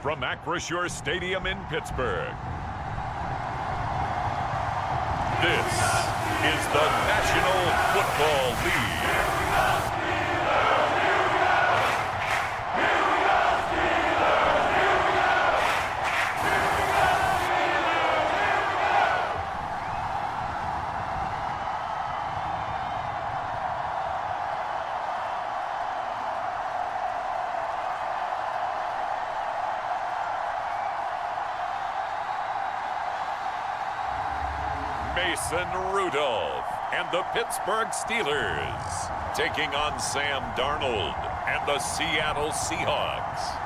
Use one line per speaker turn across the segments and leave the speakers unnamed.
from REFURBISHED Stadium in Pittsburgh. This is the National Football League. Mason Rudolph and the Pittsburgh Steelers taking on Sam Darnold and the Seattle Seahawks.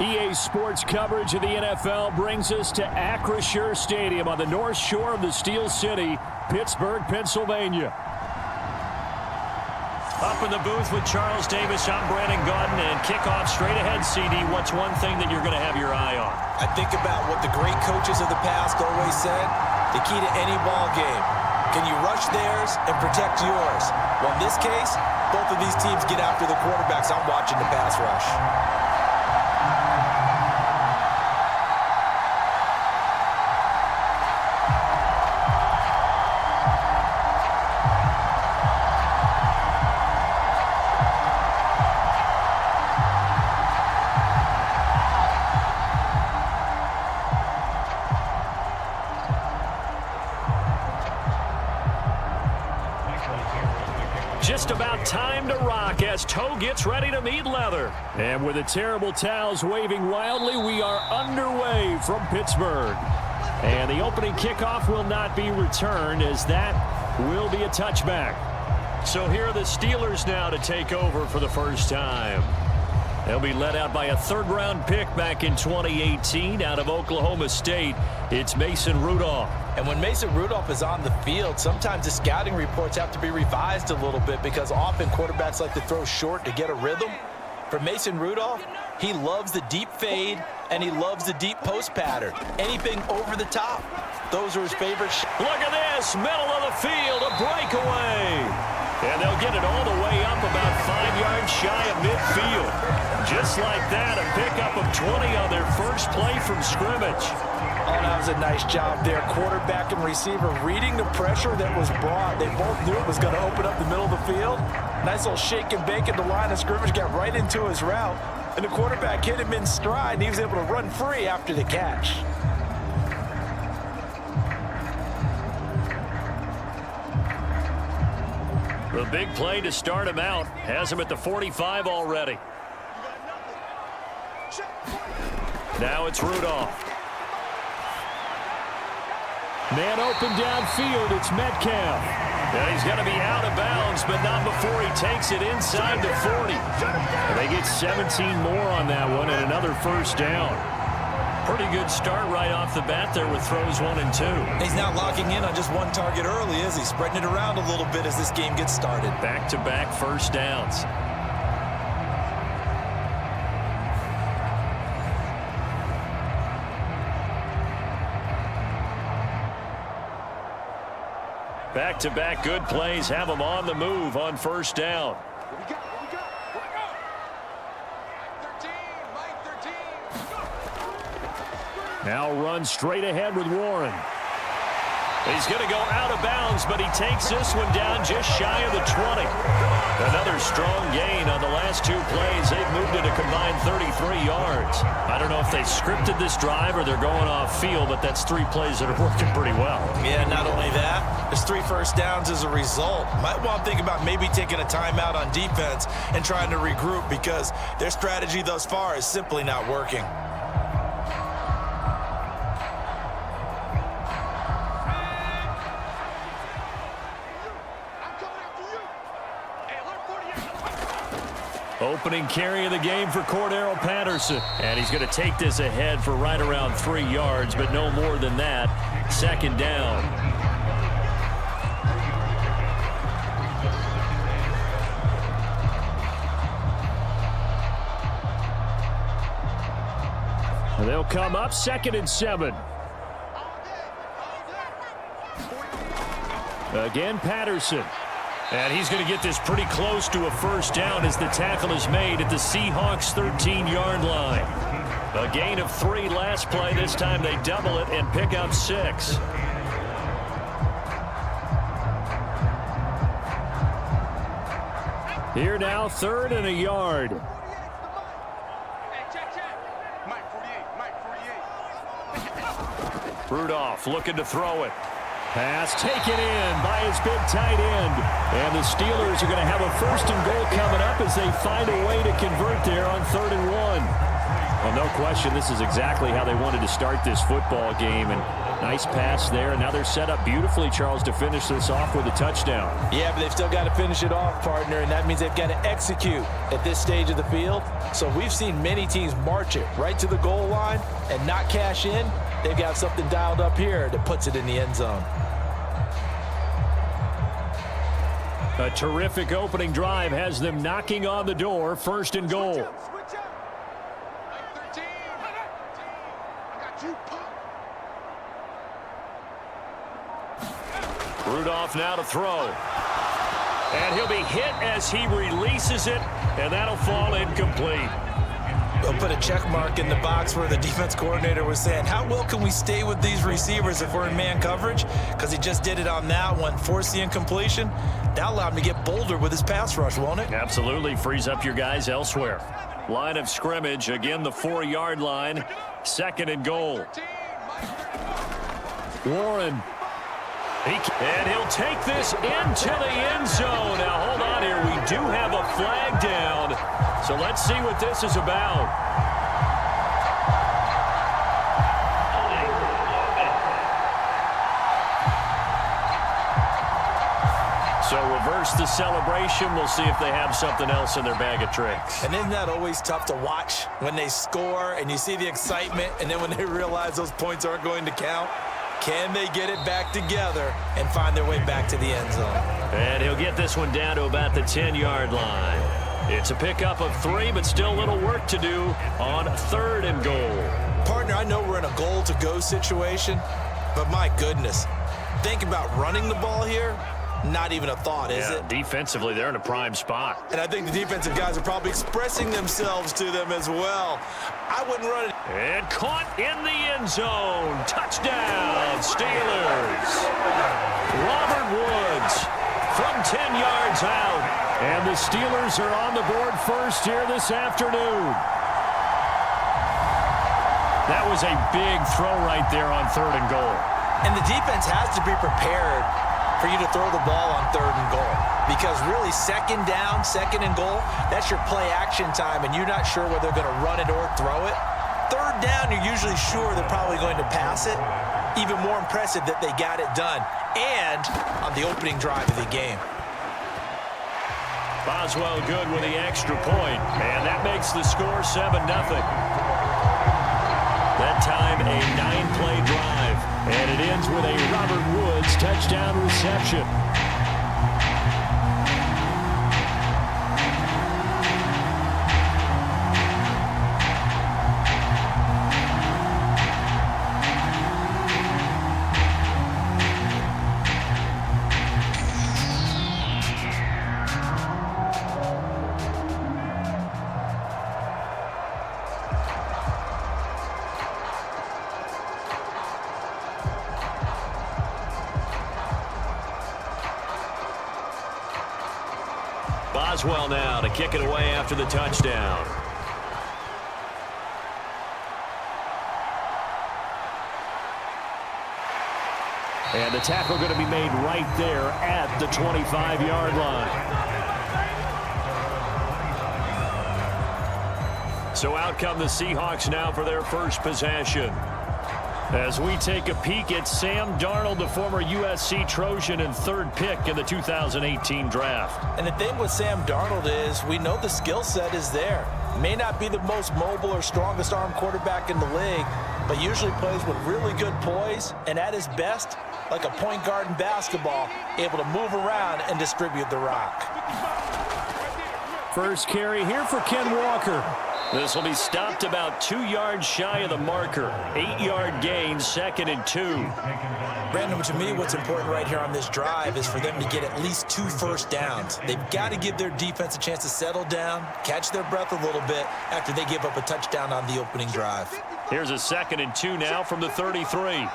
EA Sports coverage of the NFL brings us to REFURBISHED Stadium on the north shore of the Steel City, Pittsburgh, Pennsylvania. Up in the booth with Charles Davis, I'm Brandon Gaudin, and kickoff straight ahead, CD. What's one thing that you're going to have your eye on?
I think about what the great coaches of the past always said. The key to any ball game. Can you rush theirs and protect yours? Well, in this case, both of these teams get after the quarterbacks. I'm watching the pass rush.
Just about time to rock as toe gets ready to meet leather. And with the terrible towels waving wildly, we are underway from Pittsburgh. And the opening kickoff will not be returned, as that will be a touchback. So here are the Steelers now to take over for the first time. They'll be led out by a third-round pick back in 2018 out of Oklahoma State. It's Mason Rudolph.
And when Mason Rudolph is on the field, sometimes the scouting reports have to be revised a little bit because often quarterbacks like to throw short to get a rhythm. For Mason Rudolph, he loves the deep fade and he loves the deep post pattern. Anything over the top, those are his favorite.
Look at this, middle of the field, a breakaway. And they'll get it all the way up about 5 yards shy of midfield. Just like that, a pickup of 20 on their first play from scrimmage.
Oh, that was a nice job there. Quarterback and receiver reading the pressure that was brought. They both knew it was going to open up the middle of the field. Nice little shake and bake at the line of scrimmage, got right into his route. And the quarterback hit him in stride, and he was able to run free after the catch.
The big play to start him out has him at the 45 already. Now it's Rudolph. Man open downfield, it's Metcalf. And he's going to be out of bounds, but not before he takes it inside the 40. And they get 17 more on that one and another first down. Pretty good start right off the bat there with throws 1 and 2.
He's not locking in on just one target early, is he? Spreading it around a little bit as this game gets started.
Back-to-back first downs. Back-to-back good plays have him on the move on first down. Now runs straight ahead with Warren. He's going to go out of bounds, but he takes this one down just shy of the 20. Another strong gain on the last 2 plays. They've moved it a combined 33 yards. I don't know if they scripted this drive or they're going off field, but that's 3 plays that are working pretty well.
Yeah, not only that, there's 3 first downs as a result. Might want to think about maybe taking a timeout on defense and trying to regroup because their strategy thus far is simply not working.
Opening carry of the game for Cordero Patterson. And he's going to take this ahead for right around 3 yards, but no more than that. Second down. They'll come up 2nd and 7. Again, Patterson. And he's going to get this pretty close to a first down as the tackle is made at the Seahawks' 13-yard line. A gain of 3 last play. This time they double it and pick up 6. Here now, 3rd and a yard. Rudolph looking to throw it. Pass taken in by his big tight end. And the Steelers are going to have a 1st and goal coming up as they find a way to convert there on 3rd and 1. Well, no question, this is exactly how they wanted to start this football game. And nice pass there. And now they're set up beautifully, Charles, to finish this off with a touchdown.
Yeah, but they've still got to finish it off, partner, and that means they've got to execute at this stage of the field. So we've seen many teams march it right to the goal line and not cash in. They've got something dialed up here that puts it in the end zone.
A terrific opening drive has them knocking on the door. 1st and goal. Rudolph now to throw. And he'll be hit as he releases it, and that'll fall incomplete.
They'll put a check mark in the box where the defense coordinator was saying, how well can we stay with these receivers if we're in man coverage? Because he just did it on that one, forced the incompletion. That allowed him to get bolder with his pass rush, won't it?
Absolutely. Frees up your guys elsewhere. Line of scrimmage, again the 4-yard line. 2nd and goal. Warren. And he'll take this into the end zone. Now, hold on here. We do have a flag down. So let's see what this is about. So reverse the celebration. We'll see if they have something else in their bag of tricks.
And isn't that always tough to watch when they score and you see the excitement, and then when they realize those points aren't going to count? Can they get it back together and find their way back to the end zone?
And he'll get this one down to about the 10-yard line. It's a pickup of 3, but still a little work to do on 3rd and goal.
Partner, I know we're in a goal-to-go situation, but my goodness, think about running the ball here. Not even a thought, is it?
Defensively, they're in a prime spot.
And I think the defensive guys are probably expressing themselves to them as well. I wouldn't run it.
And caught in the end zone. Touchdown, Steelers. Robert Woods from 10 yards out. And the Steelers are on the board first here this afternoon. That was a big throw right there on 3rd and goal.
And the defense has to be prepared for you to throw the ball on 3rd and goal. Because really, 2nd down, 2nd and goal, that's your play action time, and you're not sure whether they're going to run it or throw it. 3rd down, you're usually sure they're probably going to pass it. Even more impressive that they got it done. And on the opening drive of the game.
Boswell good with the extra point. And that makes the score 7-0. That time, a 9-play drive. And it ends with a Robert Woods touchdown reception. Boswell now to kick it away after the touchdown. And the tackle going to be made right there at the 25-yard line. So out come the Seahawks now for their first possession. As we take a peek at Sam Darnold, the former USC Trojan and 3rd pick in the 2018 draft.
And the thing with Sam Darnold is we know the skill set is there. May not be the most mobile or strongest arm quarterback in the league, but usually plays with really good poise and at his best, like a point guard in basketball, able to move around and distribute the rock.
First carry here for Ken Walker. This will be stopped about 2 yards shy of the marker. 8-yard gain, 2nd and 2.
Brandon, to me, what's important right here on this drive is for them to get at least 2 first downs. They've got to give their defense a chance to settle down, catch their breath a little bit after they give up a touchdown on the opening drive.
Here's a 2nd and 2 now from the 33.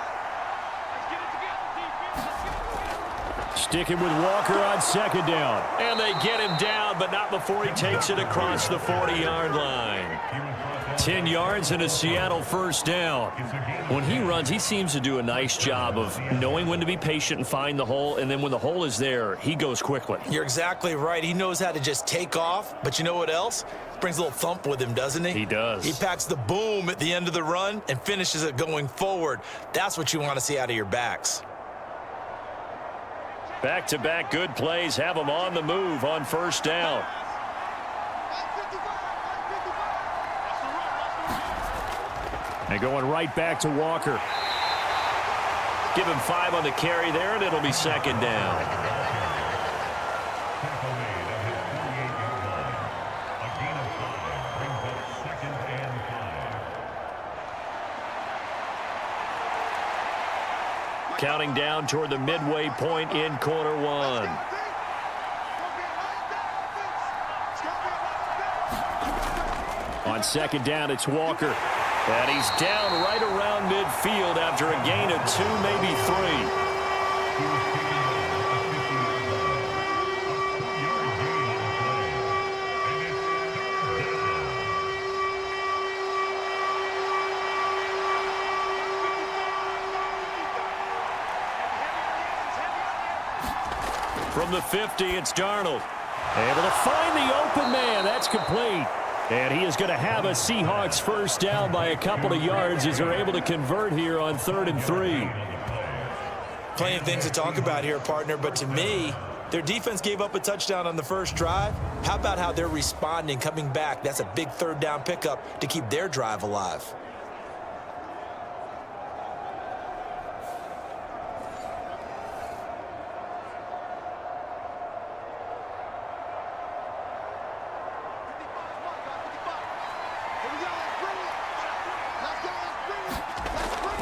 Sticking with Walker on 2nd down. And they get him down, but not before he takes it across the 40-yard line. 10 yards and a Seattle first down. When he runs, he seems to do a nice job of knowing when to be patient and find the hole, and then when the hole is there, he goes quickly.
You're exactly right. He knows how to just take off, but you know what else? Brings a little thump with him, doesn't he?
He does.
He packs the boom at the end of the run and finishes it going forward. That's what you want to see out of your backs.
Back-to-back good plays have them on the move on first down. And going right back to Walker. Give him 5 on the carry there, and it'll be 2nd down. Counting down toward the midway point in quarter 1. On 2nd down, it's Walker. And he's down right around midfield after a gain of 2, maybe 3. From the 50, it's Darnold. Able to find the open man. That's complete. And he is going to have a Seahawks first down by a couple of yards as they're able to convert here on 3rd and 3.
Plenty of things to talk about here, partner, but to me, their defense gave up a touchdown on the first drive. How about how they're responding, coming back? That's a big 3rd down pickup to keep their drive alive.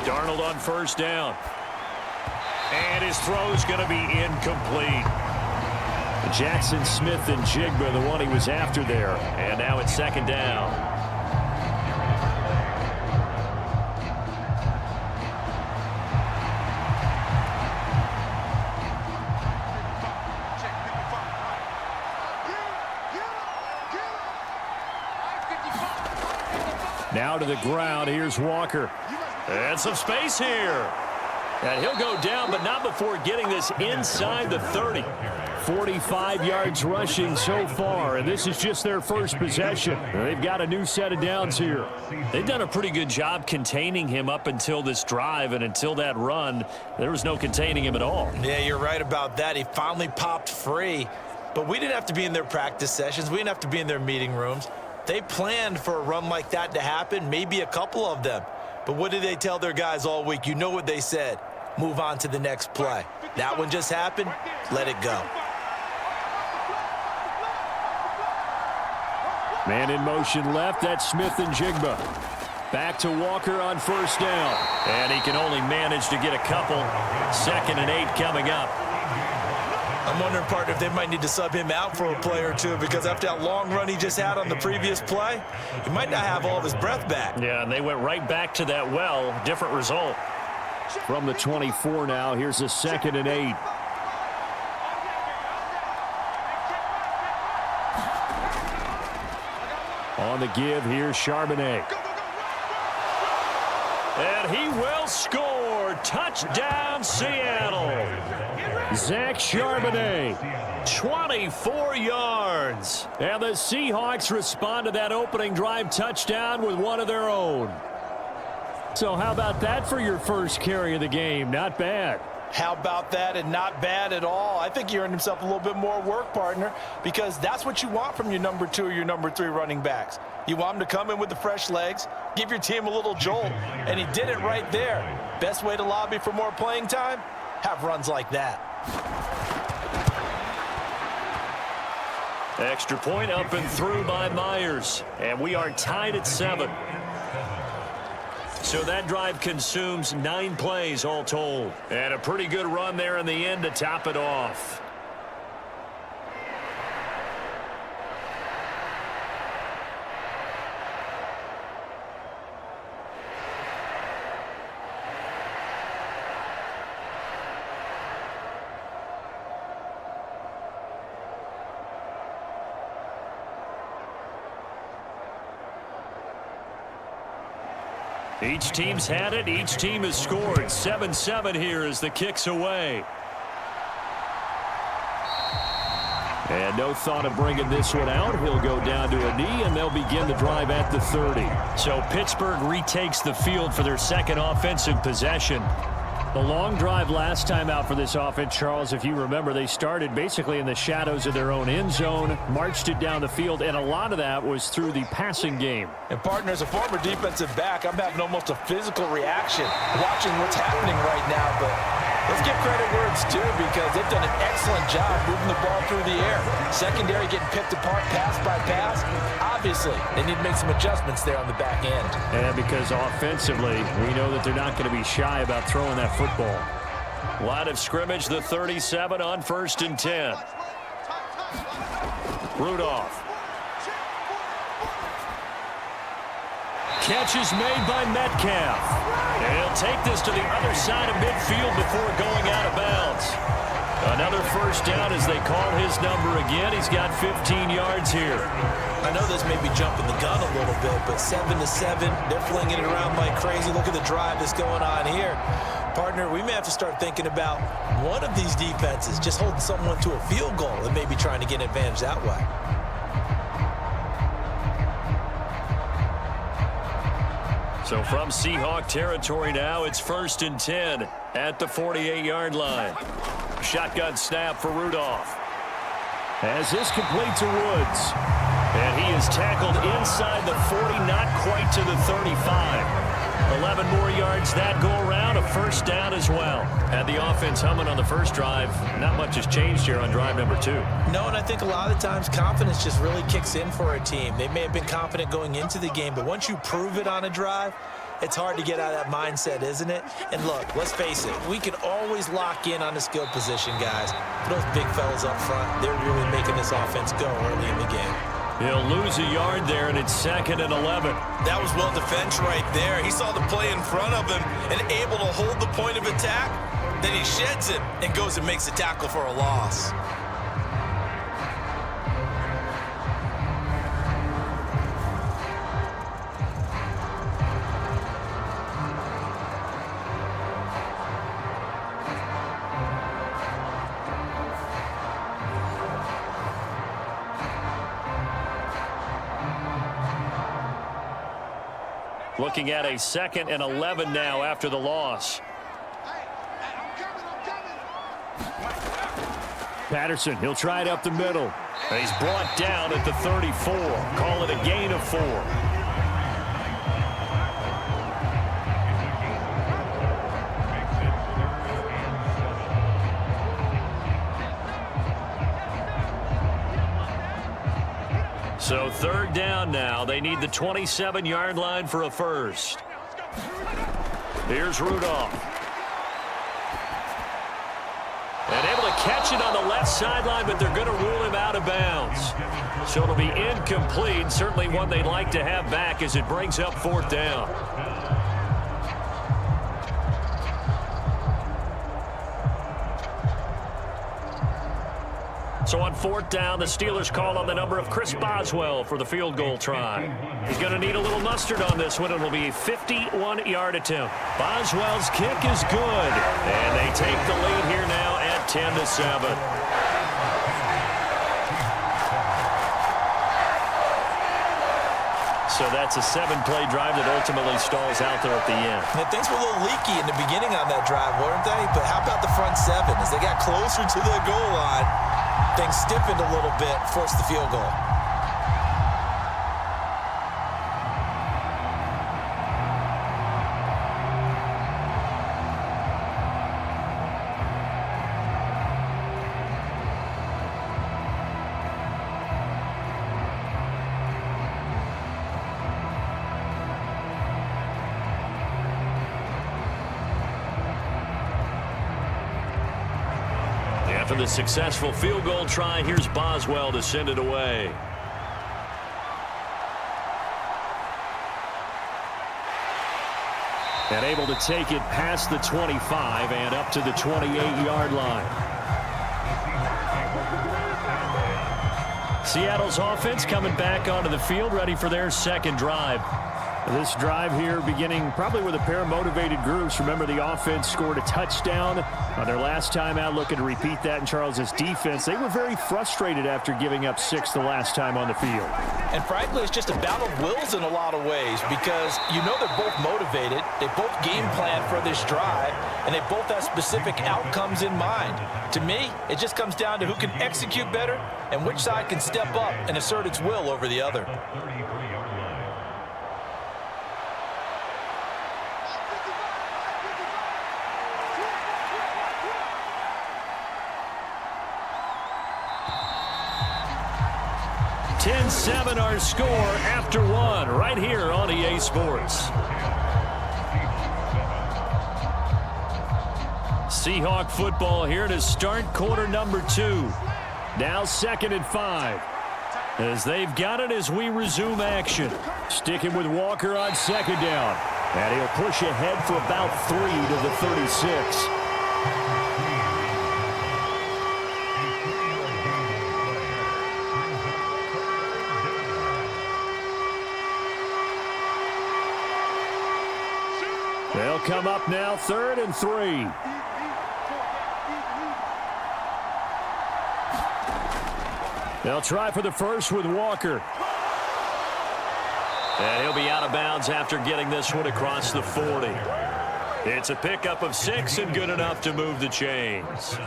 Darnold on first down. And his throw's going to be incomplete. Jackson Smith and Jigba, the one he was after there. And now it's 2nd down. Now to the ground. Here's Walker. And some space here. And he'll go down, but not before getting this inside the 30. 45 yards rushing so far, and this is just their first possession. They've got a new set of downs here. They've done a pretty good job containing him up until this drive, and until that run, there was no containing him at all.
Yeah, you're right about that. He finally popped free, but we didn't have to be in their practice sessions. We didn't have to be in their meeting rooms. They planned for a run like that to happen, maybe a couple of them. But what did they tell their guys all week? You know what they said. Move on to the next play. That one just happened. Let it go.
Man in motion left. That's Smith and Jigba. Back to Walker on first down. And he can only manage to get a couple. 2nd and 8 coming up.
I'm wondering, partner, if they might need to sub him out for a play or two, because after that long run he just had on the previous play, he might not have all of his breath back.
Yeah, and they went right back to that well. Different result. From the 24 now, here's a 2nd and 8. On the give, here's Charbonnet. And he will score. Touchdown, Seattle. Zach Charbonnet, 24 yards. And the Seahawks respond to that opening drive touchdown with one of their own. So how about that for your first carry of the game? Not bad.
How about that, and not bad at all. I think he earned himself a little bit more work, partner, because that's what you want from your number 2 or your number 3 running backs. You want them to come in with the fresh legs, give your team a little jolt, and he did it right there. Best way to lobby for more playing time? Have runs like that.
Extra point up and through by Myers. And we are tied at 7. So that drive consumes 9 plays all told. And a pretty good run there in the end to top it off. Each team's had it. Each team has scored. 7-7 here as the kick's away. And no thought of bringing this one out. He'll go down to a knee, and they'll begin the drive at the 30. So Pittsburgh retakes the field for their second offensive possession. The long drive last time out for this offense, Charles, if you remember, they started basically in the shadows of their own end zone, marched it down the field, and a lot of that was through the passing game.
And, partner, as a former defensive back, I'm having almost a physical reaction watching what's happening right now. But let's give credit where it's due because they've done an excellent job moving the ball through the air. Secondary getting picked apart pass by pass. Obviously, they need to make some adjustments there on the back end.
And because offensively, we know that they're not going to be shy about throwing that football. Line of scrimmage, the 37 on 1st and 10. Rudolph. Catch is made by Metcalf. And he'll take this to the other side of midfield before going out of bounds. Another first down as they call his number again. He's got 15 yards here.
I know this may be jumping the gun a little bit, but 7-7, they're flinging it around like crazy. Look at the drive that's going on here. Partner, we may have to start thinking about one of these defenses just holding someone to a field goal and maybe trying to get an advantage that way.
So from Seahawk territory now, it's 1st and 10 at the 48-yard line. Shotgun snap for Rudolph. As this complete to Woods. And he is tackled inside the 40, not quite to the 35. 11 more yards that go around, a first down as well. Had the offense humming on the first drive. Not much has changed here on drive number 2.
No, and I think a lot of the times confidence just really kicks in for a team. They may have been confident going into the game, but once you prove it on a drive, it's hard to get out of that mindset, isn't it? And look, let's face it, we can always lock in on the skill position, guys. But those big fellas up front, they're really making this offense go early in the game.
He'll lose a yard there, and it's 2nd and 11.
That was well defended right there. He saw the play in front of him and able to hold the point of attack. Then he sheds it and goes and makes a tackle for a loss.
Looking at a 2nd and 11 now after the loss. Patterson, he'll try it up the middle. And he's brought down at the 34. Call it a gain of 4. So 3rd down now. They need the 27-yard line for a first. Here's Rudolph. And able to catch it on the left sideline, but they're going to rule him out of bounds. So it'll be incomplete. Certainly one they'd like to have back as it brings up 4th down. So on 4th down, the Steelers call on the number of Chris Boswell for the field goal try. He's going to need a little mustard on this one. It'll be a 51-yard attempt. Boswell's kick is good. And they take the lead here now at 10-7. So that's a 7-play drive that ultimately stalls out there at the end.
And things were a little leaky in the beginning on that drive, weren't they? But how about the front 7? As they got closer to the goal line, things stiffened a little bit, forced the field goal.
After the successful field goal try, here's Boswell to send it away. And able to take it past the 25 and up to the 28-yard line. Seattle's offense coming back onto the field, ready for their second drive. This drive here beginning probably with a pair of motivated groups. Remember, the offense scored a touchdown on their last time out, looking to repeat that in Charles's defense. They were very frustrated after giving up 6 the last time on the field.
And frankly, it's just a battle of wills in a lot of ways because you know they're both motivated. They both game plan for this drive, and they both have specific outcomes in mind. To me, it just comes down to who can execute better and which side can step up and assert its will over the other.
$10-7 our score after one right here on EA Sports. Seahawk football here to start quarter number 2. Now 2nd and 5. As they've got it as we resume action. Sticking with Walker on 2nd down. And he'll push ahead for about 3 to the 36. They'll come up now 3rd and 3. They'll try for the first with Walker. And he'll be out of bounds after getting this one across the 40. It's a pickup of 6 and good enough to move the chains.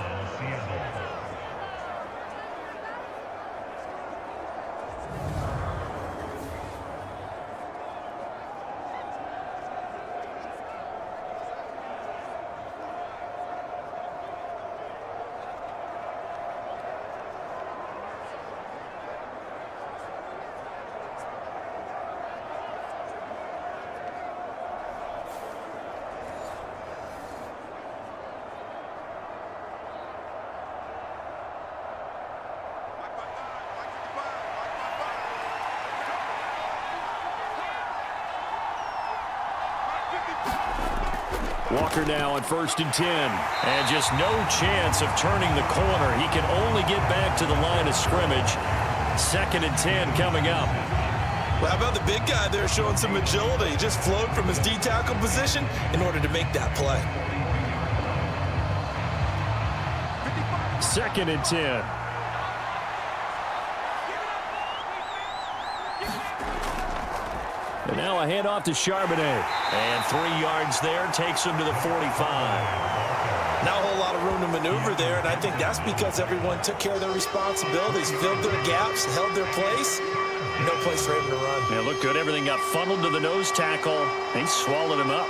Walker now on 1st and 10. And just no chance of turning the corner. He can only get back to the line of scrimmage. 2nd and 10 coming up.
Well, how about the big guy there showing some agility? He just flowed from his D-tackle position in order to make that play.
2nd and 10. And now a handoff to Charbonnet. And 3 yards there takes him to the 45.
Not a whole lot of room to maneuver there, and I think that's because everyone took care of their responsibilities, filled their gaps, held their place. No place for him to run.
Yeah, looked good. Everything got funneled to the nose tackle. They swallowed him up.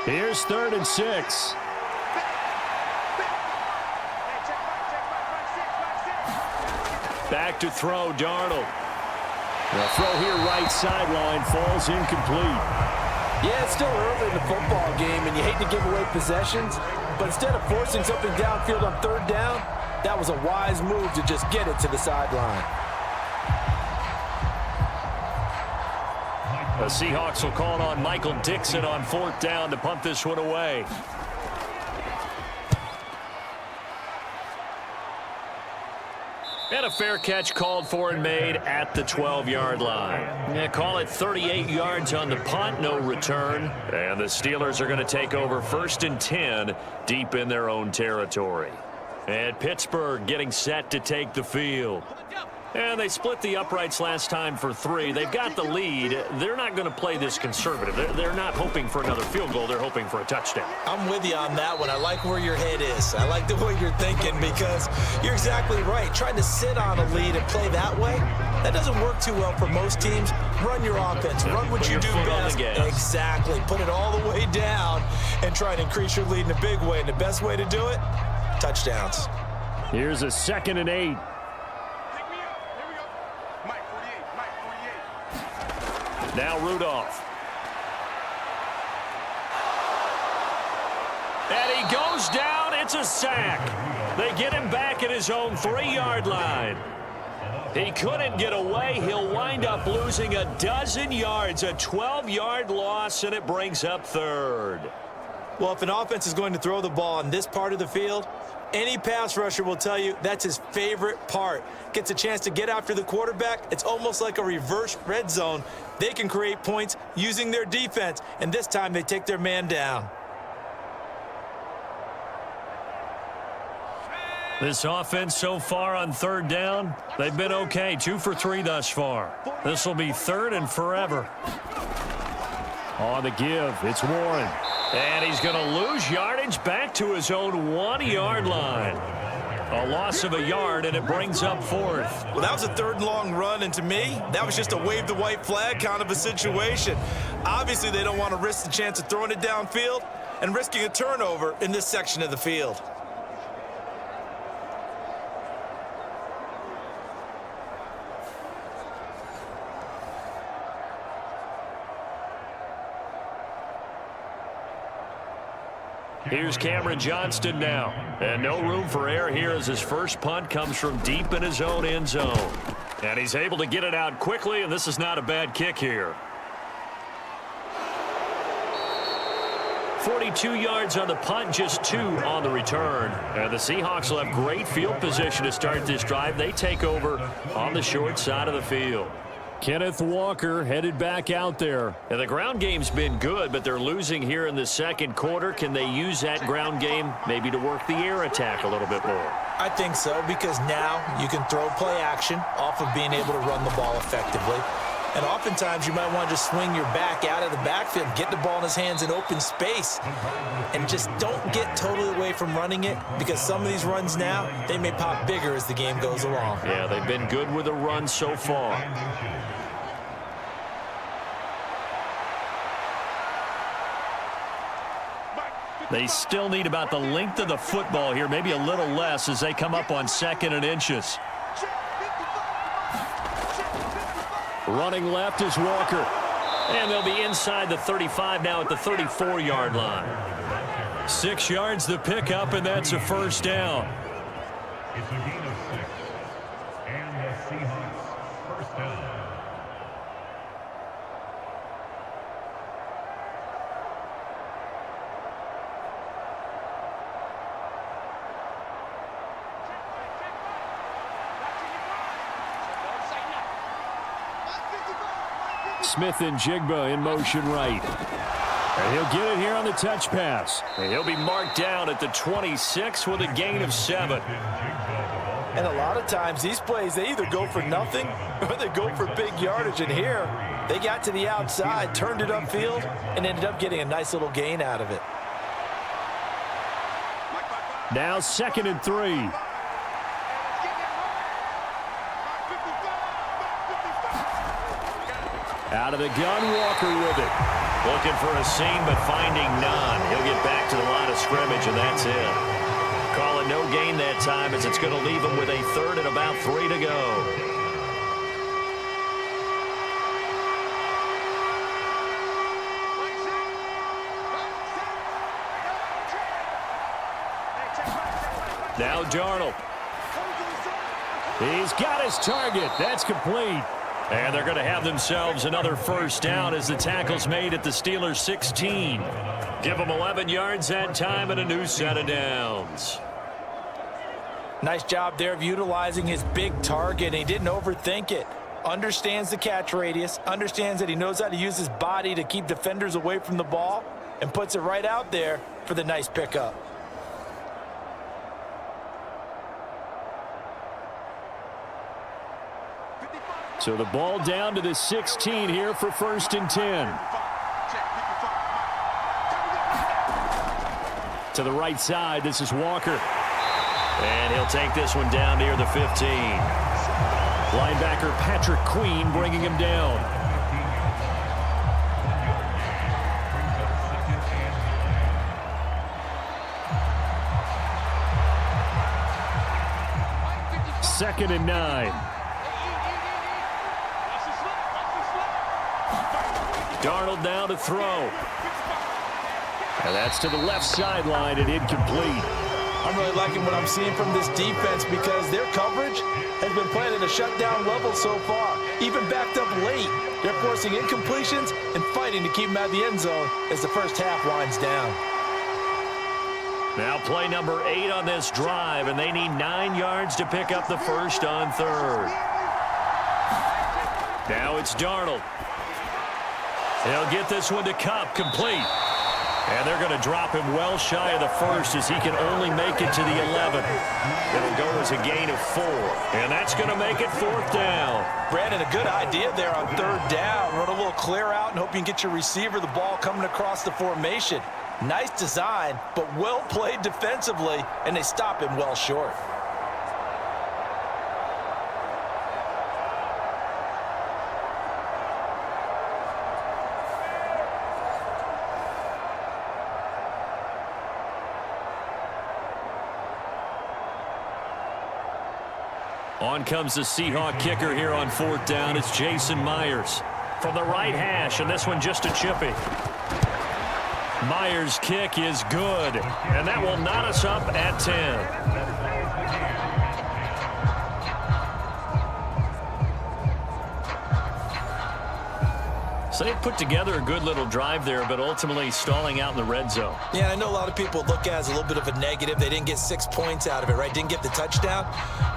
Here's 3rd and 6. Back to throw, Darnold. The throw here right sideline falls incomplete.
Yeah, it's still early in the football game, and you hate to give away possessions, but instead of forcing something downfield on 3rd down, that was a wise move to just get it to the sideline.
The Seahawks will call on Michael Dixon on 4th down to punt this one away. And a fair catch called for and made at the 12-yard line. Yeah, call it 38 yards on the punt, no return. And the Steelers are going to take over 1st and 10 deep in their own territory. And Pittsburgh getting set to take the field. And they split the uprights last time for 3. They've got the lead. They're not going to play this conservative. They're not hoping for another field goal. They're hoping for a touchdown.
I'm with you on that one. I like where your head is. I like the way you're thinking because you're exactly right. Trying to sit on a lead and play that way, That doesn't work too well for most teams. Run your offense. Run what you do best. Exactly. Put it all the way down and try and increase your lead in a big way. And the best way to do it, touchdowns.
Here's a 2nd and 8. Now Rudolph. And he goes down. It's a sack. They get him back at his own 3-yard line. He couldn't get away. He'll wind up losing a dozen yards, a 12-yard loss, and it brings up 3rd.
Well, if an offense is going to throw the ball on this part of the field, any pass rusher will tell you that's his favorite part. Gets a chance to get after the quarterback. It's almost like a reverse red zone. They can create points using their defense, and this time they take their man down.
This offense so far on 3rd down, they've been okay. 2 for 3 thus far. This will be 3rd and forever. On the give, it's Warren. And he's going to lose yardage back to his own 1-yard line. A loss of a yard, and it brings up 4th.
Well, that was a 3rd and long run, and to me, that was just a wave the white flag kind of a situation. Obviously, they don't want to risk the chance of throwing it downfield and risking a turnover in this section of the field.
Here's Cameron Johnston now. And no room for error here as his first punt comes from deep in his own end zone. And he's able to get it out quickly, and this is not a bad kick here. 42 yards on the punt, just 2 on the return. And the Seahawks will have great field position to start this drive. They take over on the short side of the field. Kenneth Walker headed back out there. And the ground game's been good, but they're losing here in the 2nd quarter. Can they use that ground game maybe to work the air attack a little bit more?
I think so, because now you can throw play action off of being able to run the ball effectively. And oftentimes you might want to just swing your back out of the backfield, get the ball in his hands in open space, and just don't get totally away from running it, because some of these runs now, they may pop bigger as the game goes along.
Yeah, they've been good with the run so far. They still need about the length of the football here, maybe a little less as they come up on 2nd and inches. Running left is Walker. And they'll be inside the 35 now at the 34-yard line. 6 yards the pickup, and that's a 1st down.
It's a gain of 6. And the Seahawks 1st down.
Smith and Jigba in motion right. And he'll get it here on the touch pass. And he'll be marked down at the 26 with a gain of 7.
And a lot of times these plays, they either go for nothing or they go for big yardage. And here, they got to the outside, turned it upfield, and ended up getting a nice little gain out of it.
Now 2nd and 3. Out of the gun, Walker with it. Looking for a seam, but finding none. He'll get back to the line of scrimmage, and that's it. Call it no gain that time, as it's going to leave him with a 3rd and about 3 to go. Now Darnold. He's got his target. That's complete. And they're going to have themselves another 1st down as the tackle's made at the Steelers' 16. Give them 11 yards that time and a new set of downs.
Nice job there of utilizing his big target. He didn't overthink it. Understands the catch radius. Understands that he knows how to use his body to keep defenders away from the ball. And puts it right out there for the nice pickup.
So the ball down to the 16 here for 1st and 10. To the right side, this is Walker. And he'll take this one down near the 15. Linebacker Patrick Queen bringing him down. Second and 9. Darnold now to throw. And that's to the left sideline and incomplete.
I'm really liking what I'm seeing from this defense because their coverage has been playing at a shutdown level so far. Even backed up late, they're forcing incompletions and fighting to keep them out of the end zone as the first half winds down.
Now play number 8 on this drive, and they need 9 yards to pick up the first on third. Now it's Darnold. He'll get this one to Kupp, complete. And they're going to drop him well shy of the first as he can only make it to the 11. It'll go as a gain of 4. And that's going to make it 4th down.
Brandon, a good idea there on 3rd down. Run a little clear out and hope you can get your receiver the ball coming across the formation. Nice design, but well played defensively, and they stop him well short.
On comes the Seahawk kicker here on 4th down. It's Jason Myers from the right hash, and this one just a chippy. Myers' kick is good, and that will knot us up at 10. So they put together a good little drive there, but ultimately stalling out in the red zone.
Yeah, I know a lot of people look at it as a little bit of a negative. They didn't get 6 points out of it, right? Didn't get the touchdown.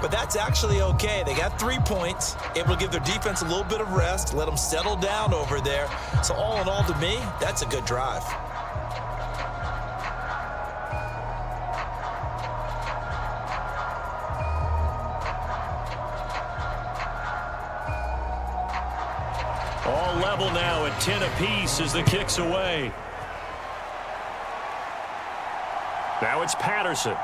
But that's actually okay. They got 3 points, able to give their defense a little bit of rest, let them settle down over there. So all in all, to me, that's a good drive.
All level now at 10 apiece as the kick's away. Now it's Patterson.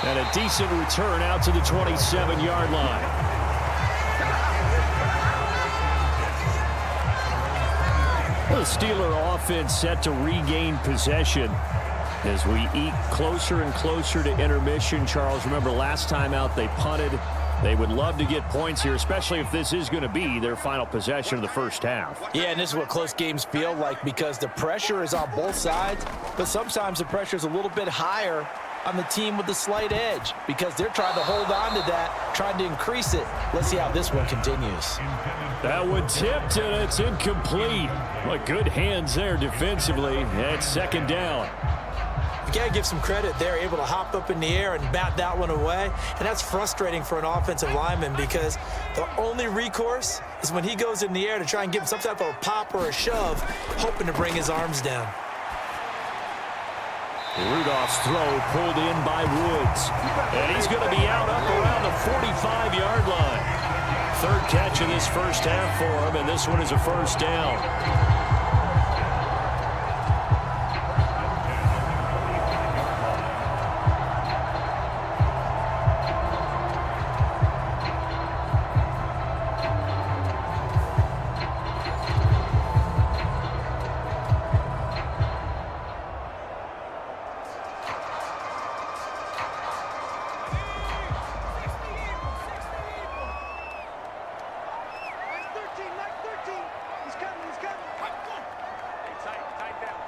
And a decent return out to the 27-yard line. The Steeler offense set to regain possession as we eke closer and closer to intermission. Charles, remember last time out they punted. They would love to get points here, especially if this is going to be their final possession of the first half.
Yeah, and this is what close games feel like because the pressure is on both sides, but sometimes the pressure is a little bit higher on the team with the slight edge because they're trying to hold on to that, trying to increase it. Let's see how this one continues.
That one tipped, and it's incomplete. Well, good hands there defensively. It's 2nd down.
You got to give some credit. They're able to hop up in the air and bat that one away. And that's frustrating for an offensive lineman because the only recourse is when he goes in the air to try and give him some type of a pop or a shove, hoping to bring his arms down.
Rudolph's throw pulled in by Woods. And he's going to be out up around the 45-yard line. 3rd catch of this first half for him, and this one is a 1st down.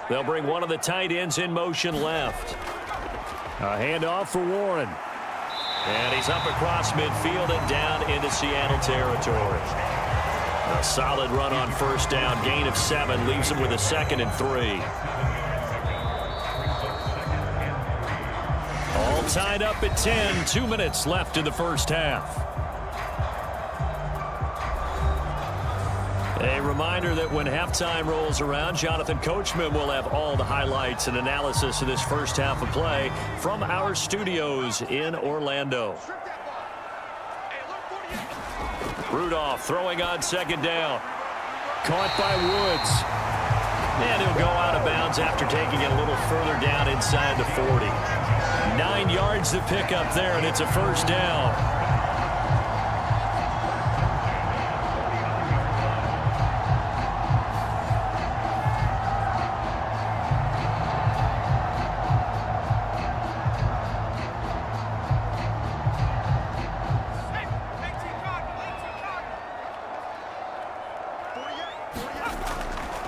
They'll bring one of the tight ends in motion left. A handoff for Warren. And he's up across midfield and down into Seattle territory. A solid run on 1st down. Gain of 7 leaves him with a 2nd and 3. All tied up at 10. 2 minutes left in the first half. A reminder that when halftime rolls around, Jonathan Coachman will have all the highlights and analysis of this first half of play from our studios in Orlando. Rudolph throwing on 2nd down. Caught by Woods. And he'll go out of bounds after taking it a little further down inside the 40. 9 yards to pick up there, and it's a first down.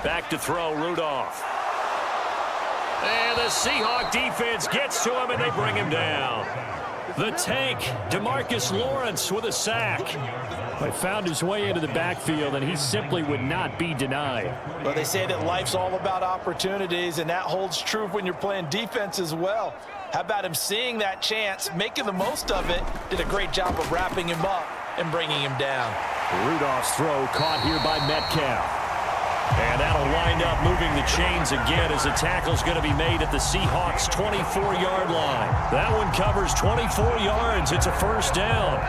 Back to throw, Rudolph. And the Seahawk defense gets to him, and they bring him down. The tank, DeMarcus Lawrence with a sack. He found his way into the backfield, and he simply would not be denied.
Well, they say that life's all about opportunities, and that holds true when you're playing defense as well. How about him seeing that chance, making the most of it, did a great job of wrapping him up and bringing him down.
Rudolph's throw caught here by Metcalf. And that'll wind up moving the chains again as the tackle's going to be made at the Seahawks' 24-yard line. That one covers 24 yards. It's a first down.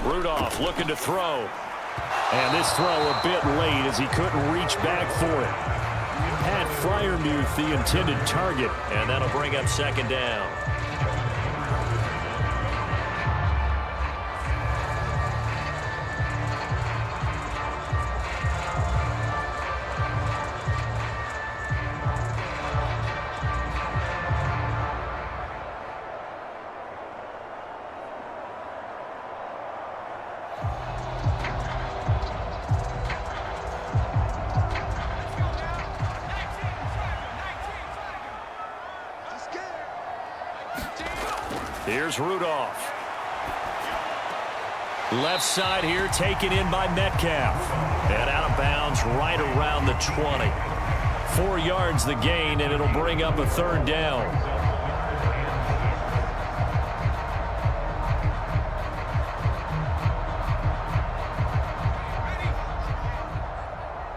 Rudolph looking to throw. And this throw a bit late as he couldn't reach back for it. Pat Freiermuth, the intended target, and that'll bring up second down. Here's Rudolph. Left side here taken in by Metcalf. And out of bounds right around the 20. 4 yards the gain, and it'll bring up a third down.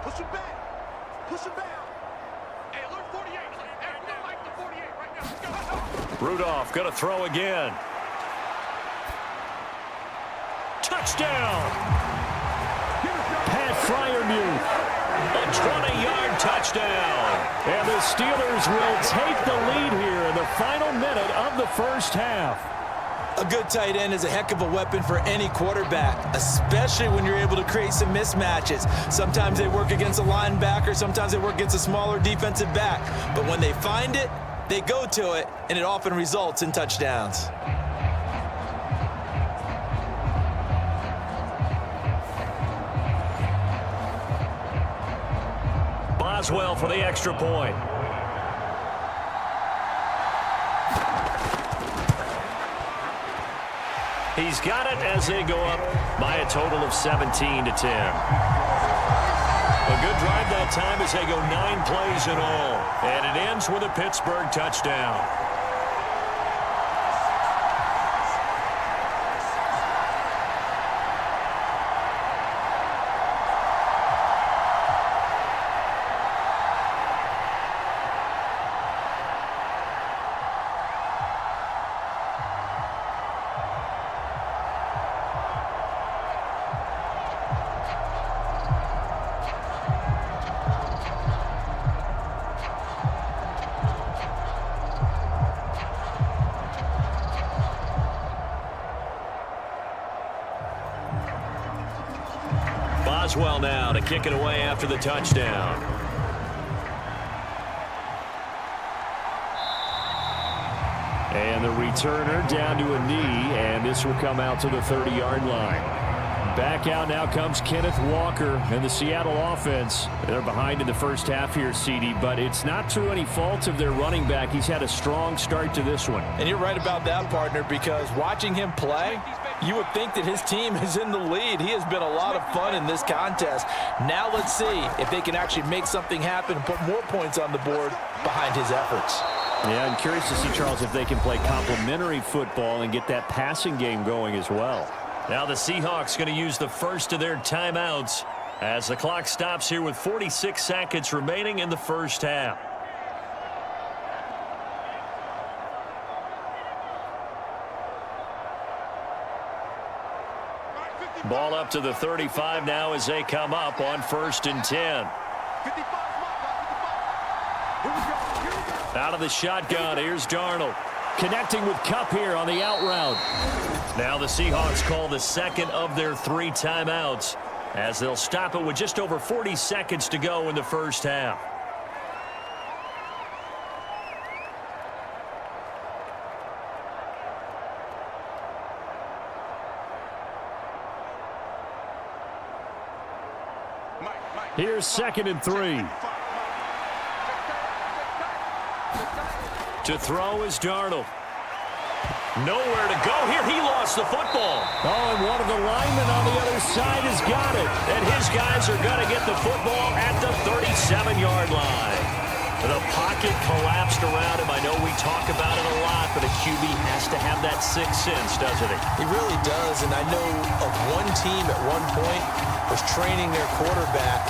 Push him back. Push him back. Hey, alert 48. Hey, we don't like the 48 right now. Let's go.
Rudolph going to throw again. Touchdown! Pat Freiermuth. A 20-yard touchdown. And the Steelers will take the lead here in the final minute of the first half.
A good tight end is a heck of a weapon for any quarterback, especially when you're able to create some mismatches. Sometimes they work against a linebacker, sometimes they work against a smaller defensive back. But when they find it, they go to it, and it often results in touchdowns.
Boswell for the extra point. He's got it as they go up by a total of 17-10. A good drive that time as they go 9 plays in all. And it ends with a Pittsburgh touchdown. Boswell now to kick it away after the touchdown. And the returner down to a knee, and this will come out to the 30-yard line. Back out now comes Kenneth Walker and the Seattle offense. They're behind in the first half here, CD, but it's not through any fault of their running back. He's had a strong start to this one.
And you're right about that, partner, because watching him play, you would think that his team is in the lead. He has been a lot of fun in this contest. Now let's see if they can actually make something happen and put more points on the board behind his efforts.
Yeah, I'm curious to see, Charles, if they can play complementary football and get that passing game going as well. Now the Seahawks going to use the first of their timeouts as the clock stops here with 46 seconds remaining in the first half. Ball up to the 35 now as they come up on 1st and 10. Out of the shotgun, here's Darnold. Connecting with Kupp here on the out route. Now the Seahawks call the second of their 3 timeouts as they'll stop it with just over 40 seconds to go in the first half. Here's 2nd and 3. To throw is Darnold. Nowhere to go here. He lost the football. Oh, and one of the linemen on the other side has got it. And his guys are going to get the football at the 37-yard line. The pocket collapsed around him. I know we talk about it a lot, but a QB has to have that sixth sense, doesn't he?
He really does, and I know of one team at one point was training their quarterback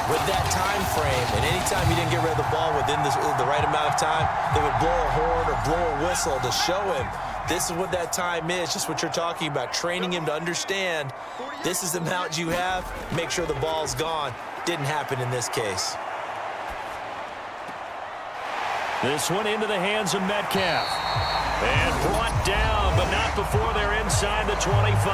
with that time frame, and anytime he didn't get rid of the ball within the right amount of time, they would blow a horn or blow a whistle to show him this is what that time is, just what you're talking about, training him to understand this is the amount you have, make sure the ball's gone. Didn't happen in this case.
This one into the hands of Metcalf. And brought down, but not before they're inside the 25.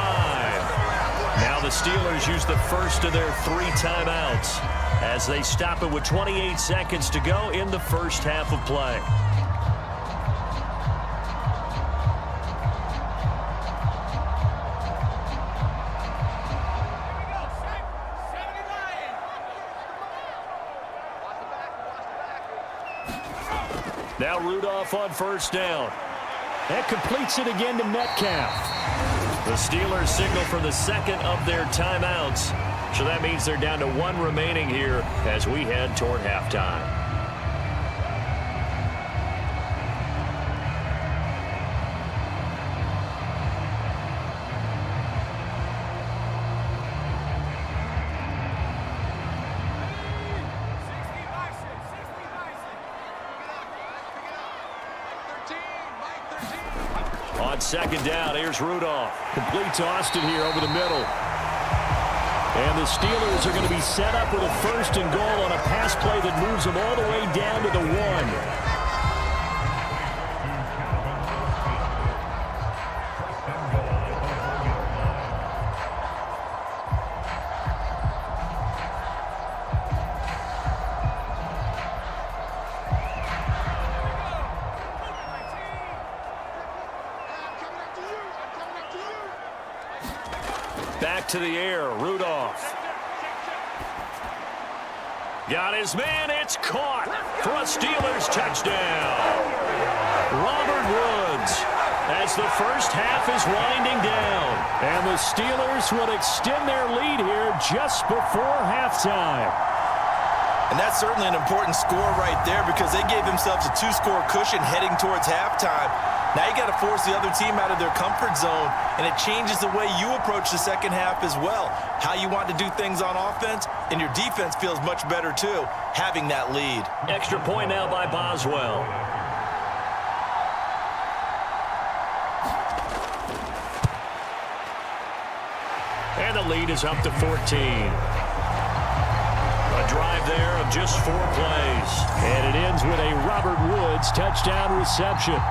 Now the Steelers use the first of their 3 timeouts as they stop it with 28 seconds to go in the first half of play. Now Rudolph on 1st down. That completes it again to Metcalf. The Steelers signal for the second of their timeouts. So that means they're down to 1 remaining here as we head toward halftime. On 2nd down, here's Rudolph. Complete to Austin here over the middle. And the Steelers are going to be set up with a 1st and goal on a pass play that moves them all the way down to the 1. Back to the air, Rudolph. Got his man, it's caught for a Steelers touchdown. Robert Woods as the first half is winding down. And the Steelers will extend their lead here just before halftime.
And that's certainly an important score right there because they gave themselves a 2-score cushion heading towards halftime. Now you got to force the other team out of their comfort zone, and it changes the way you approach the second half as well. How you want to do things on offense, and your defense feels much better too, having that lead.
Extra point now by Boswell. And the lead is up to 14. A drive there of just 4 plays. And it ends with a Robert Woods touchdown reception.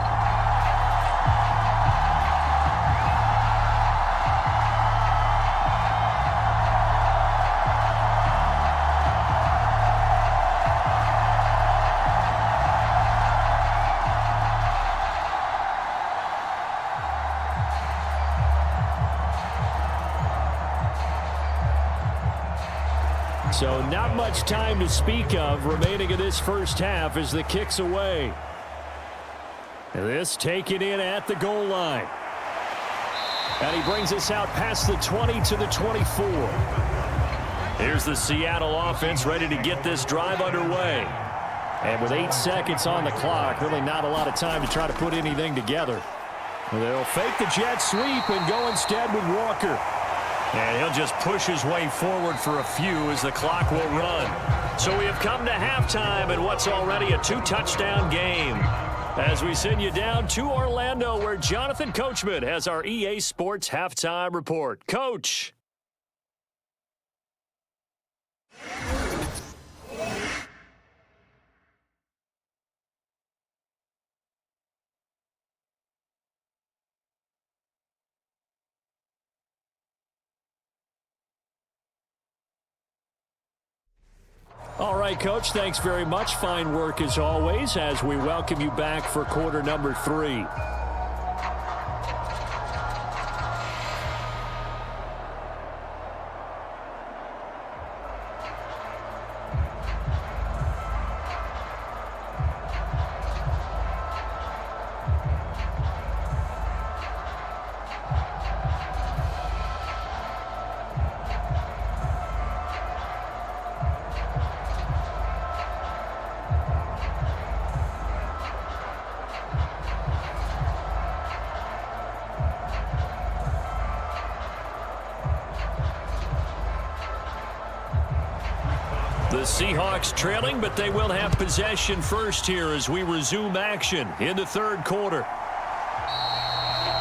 So not much time to speak of remaining in this first half as the kick's away. This taken in at the goal line. And he brings us out past the 20 to the 24. Here's the Seattle offense ready to get this drive underway. And with 8 seconds on the clock, really not a lot of time to try to put anything together. They'll fake the jet sweep and go instead with Walker. And he'll just push his way forward for a few as the clock will run. So we have come to halftime in what's already a 2-touchdown game. As we send you down to Orlando, where Jonathan Coachman has our EA Sports Halftime Report. Coach. All right, Coach, thanks very much. Fine work as always as we welcome you back for quarter number 3. The Seahawks trailing, but they will have possession first here as we resume action in the third quarter.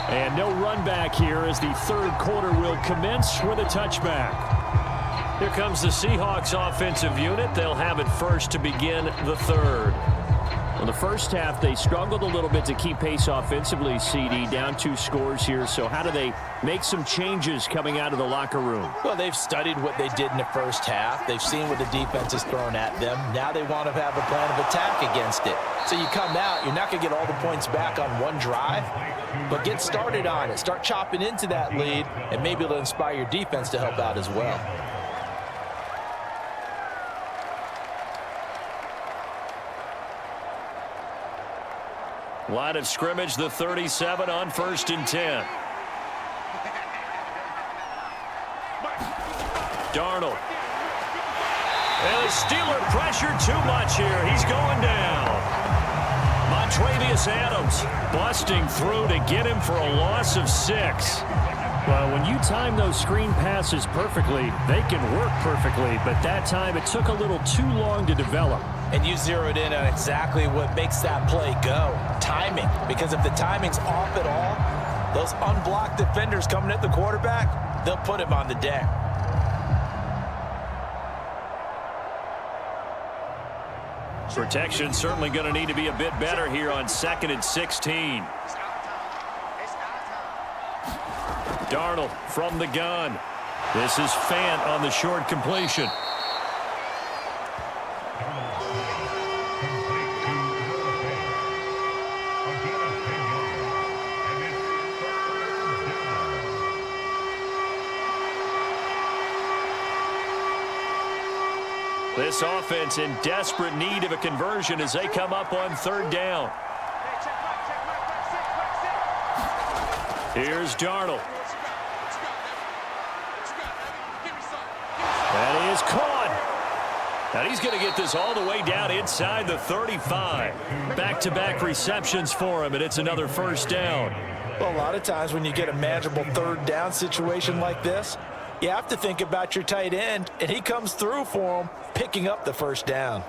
And no run back here as the third quarter will commence with a touchback. Here comes the Seahawks offensive unit. They'll have it first to begin the third. Well, the first half, they struggled a little bit to keep pace offensively, CD, down 2 scores here. So how do they make some changes coming out of the locker room?
Well, they've studied what they did in the first half. They've seen what the defense has thrown at them. Now they want to have a plan of attack against it. So you come out, you're not going to get all the points back on one drive, but get started on it. Start chopping into that lead, and maybe it'll inspire your defense to help out as well.
Line of scrimmage, the 37 on 1st and 10. Darnold. And the Steeler pressure too much here. He's going down. Montravius Adams busting through to get him for a loss of 6. Well, when you time those screen passes perfectly, they can work perfectly, but that time it took a little too long to develop.
And you zeroed in on exactly what makes that play go. Timing. Because if the timing's off at all, those unblocked defenders coming at the quarterback, they'll put him on the deck.
Protection certainly going to need to be a bit better here on 2nd and 16. Darnold from the gun. This is Fant on the short completion. This offense in desperate need of a conversion as they come up on 3rd down. Here's Darnold. And he is caught. And he's going to get this all the way down inside the 35. Back-to-back receptions for him, and it's another 1st down.
Well, a lot of times when you get a manageable 3rd down situation like this, you have to think about your tight end, and he comes through for him, picking up the 1st down.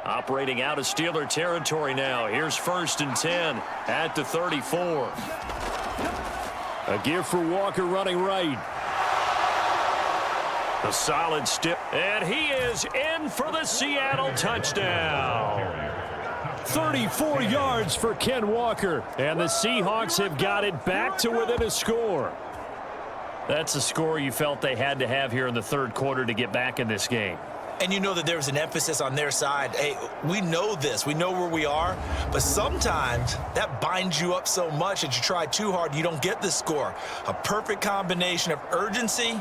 Operating out of Steeler territory now. Here's 1st and 10 at the 34. A give for Walker running right. The solid step. And he is in for the Seattle touchdown. 34 yards for Ken Walker. And the Seahawks have got it back to within a score. That's a score you felt they had to have here in the third quarter to get back in this game.
And you know that there was an emphasis on their side. Hey, we know this. We know where we are. But sometimes that binds you up so much that you try too hard, you don't get the score. A perfect combination of urgency,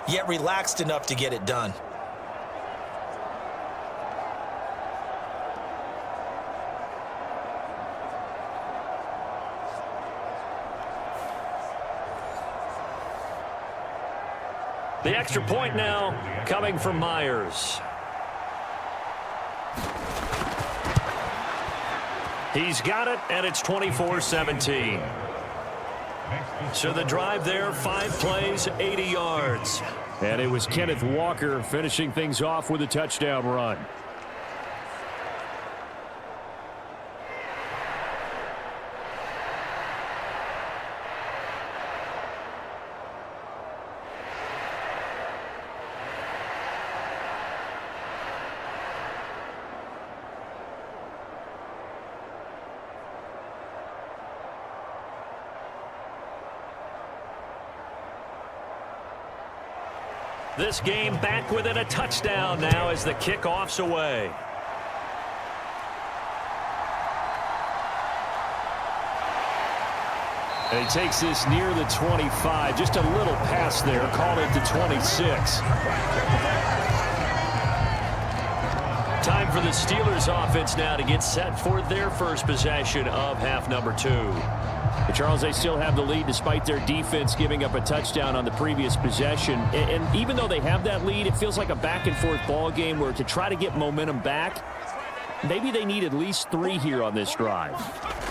yet relaxed enough to get it done.
The extra point now coming from Myers. He's got it, and it's 24-17. So the drive there, 5 plays, 80 yards. And it was Kenneth Walker finishing things off with a touchdown run. This game back within a touchdown now as the kickoff's away. And he takes this near the 25. Just a little pass there. Called it to 26. Time for the Steelers offense now to get set for their first possession of half number 2. But Charles, they still have the lead despite their defense giving up a touchdown on the previous possession. And even though they have that lead, it feels like a back-and-forth ball game where to try to get momentum back, maybe they need at least 3 here on this drive.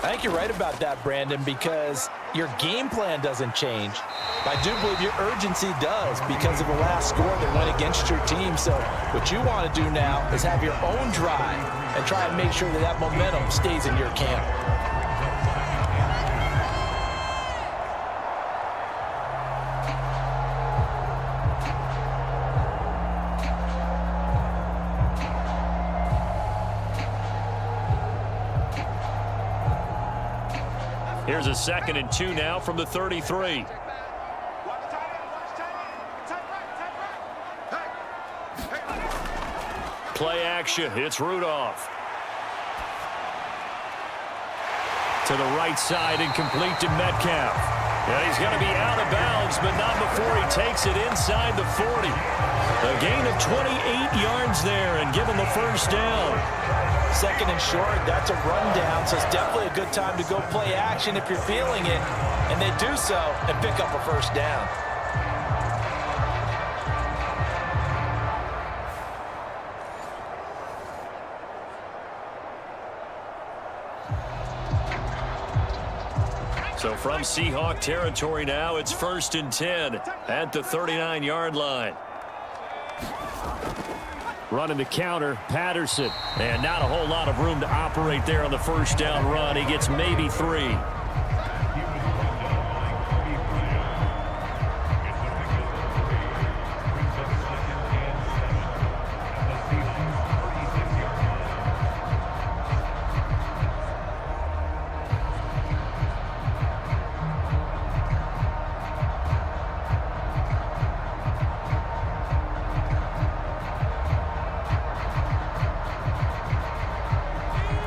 I think you're right about that, Brandon, because your game plan doesn't change. I do believe your urgency does because of the last score that went against your team. So what you want to do now is have your own drive and try and make sure that that momentum stays in your camp.
Here's a 2nd and 2 now from the 33. Play action. It's Rudolph. To the right side and complete to Metcalf. And he's going to be out of bounds, but not before he takes it inside the 40. A gain of 28 yards there and give him the first down.
2nd and short, that's a rundown, so it's definitely a good time to go play action if you're feeling it. And they do so and pick up a first down.
So from Seahawk territory now, it's 1st and 10 at the 39-yard line. Running the counter, Patterson. And not a whole lot of room to operate there on the first down run. He gets maybe 3.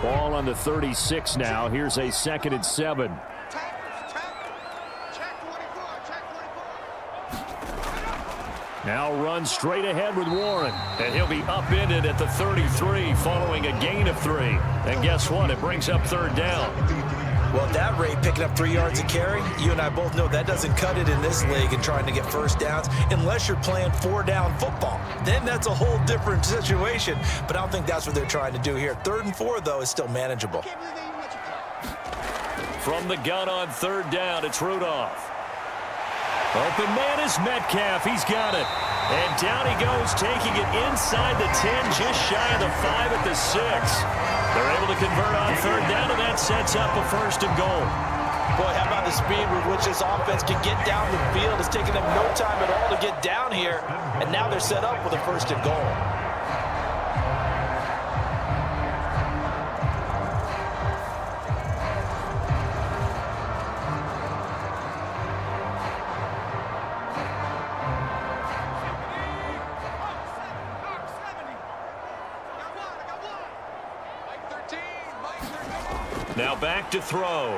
Ball on the 36 now. Here's a 2nd and 7. Now runs straight ahead with Warren. And he'll be upended at the 33 following a gain of 3. And guess what? It brings up 3rd down.
Well, at that rate, picking up 3 yards a carry, you and I both know that doesn't cut it in this league and trying to get first downs unless you're playing 4-down football. Then that's a whole different situation. But I don't think that's what they're trying to do here. 3rd and 4, though, is still manageable.
From the gun on 3rd down, it's Rudolph. Open man is Metcalf. He's got it. And down he goes, taking it inside the 10, just shy of the 5 at the 6. They're able to convert on 3rd down, and that sets up a 1st and goal.
Boy, how about the speed with which this offense can get down the field? It's taken them no time at all to get down here, and now they're set up with a 1st and goal.
Now back to throw.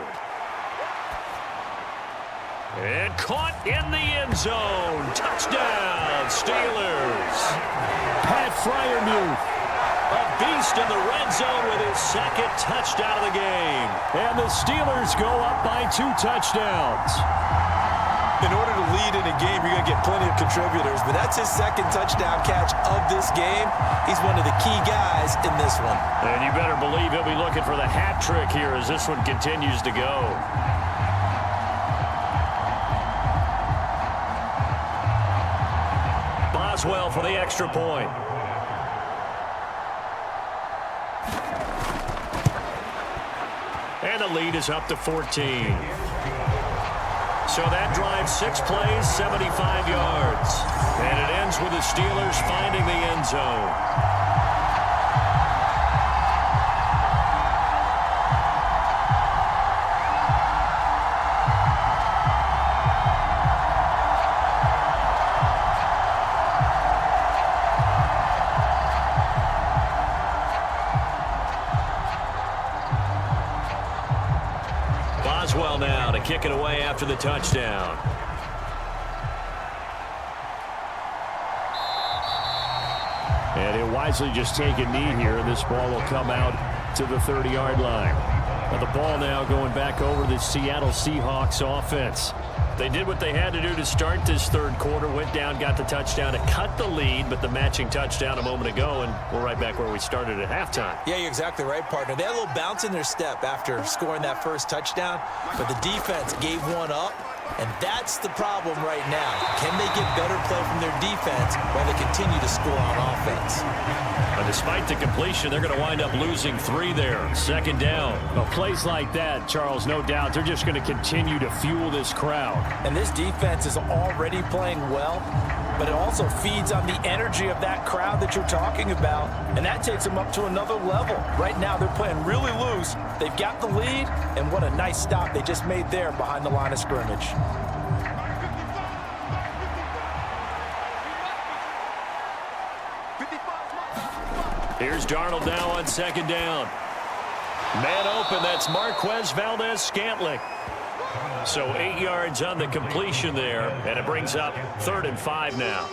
And caught in the end zone. Touchdown, Steelers. Pat Freiermuth, a beast in the red zone with his second touchdown of the game. And the Steelers go up by 2 touchdowns.
In order to lead in a game, you're going to get plenty of contributors, but that's his second touchdown catch of this game. He's one of the key guys in this one.
And you better believe he'll be looking for the hat trick here as this one continues to go. Boswell for the extra point. And the lead is up to 14. So that drives 6 plays, 75 yards. And it ends with the Steelers finding the end zone. Boswell now to kick it away after the touchdown. And he'll wisely just take a knee here, and this ball will come out to the 30-yard line. Now the ball now going back over the Seattle Seahawks offense. They did what they had to do to start this third quarter, went down, got the touchdown to cut the lead, but the matching touchdown a moment ago, and we're right back where we started at halftime.
Yeah, you're exactly right, partner. They had a little bounce in their step after scoring that first touchdown, but the defense gave one up, and that's the problem right now. Can they get better play from their defense while they continue to score on offense?
But despite the completion, they're going to wind up losing 3 there. Second down. Well, plays like that, Charles, no doubt, they're just going to continue to fuel this crowd.
And this defense is already playing well, but it also feeds on the energy of that crowd that you're talking about, and that takes them up to another level. Right now, they're playing really loose. They've got the lead, and what a nice stop they just made there behind the line of scrimmage.
Here's Darnold now on second down. Man open, that's Marquez Valdez-Scantling. So 8 yards on the completion there, and it brings up 3rd and 5 now.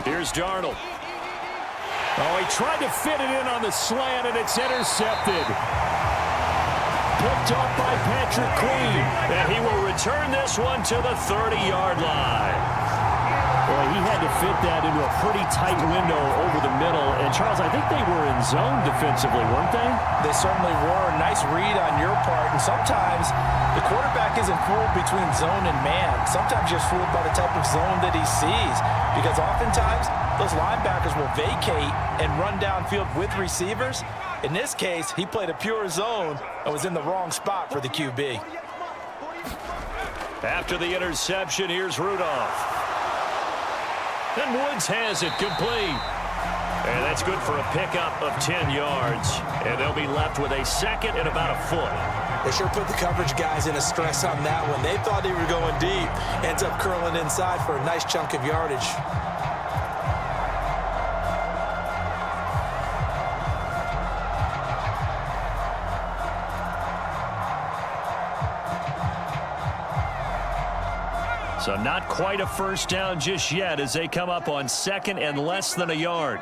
Here's Darnold. Oh, he tried to fit it in on the slant, and it's intercepted. Picked up by Patrick Queen, and he will return this one to the 30-yard line. Boy, he had to fit that into a pretty tight window over the middle. And, Charles, I think they were in zone defensively, weren't they?
They certainly were. Nice read on your part. And sometimes the quarterback isn't fooled between zone and man. Sometimes you're fooled by the type of zone that he sees. Because oftentimes, those linebackers will vacate and run downfield with receivers. In this case, he played a pure zone and was in the wrong spot for the QB.
After the interception, here's Rudolph. And Woods has it complete. And that's good for a pickup of 10 yards. And they'll be left with a second and about a foot.
They sure put the coverage guys in a stress on that one. They thought they were going deep. Ends up curling inside for a nice chunk of yardage.
So not quite a first down just yet as they come up on second and less than a yard.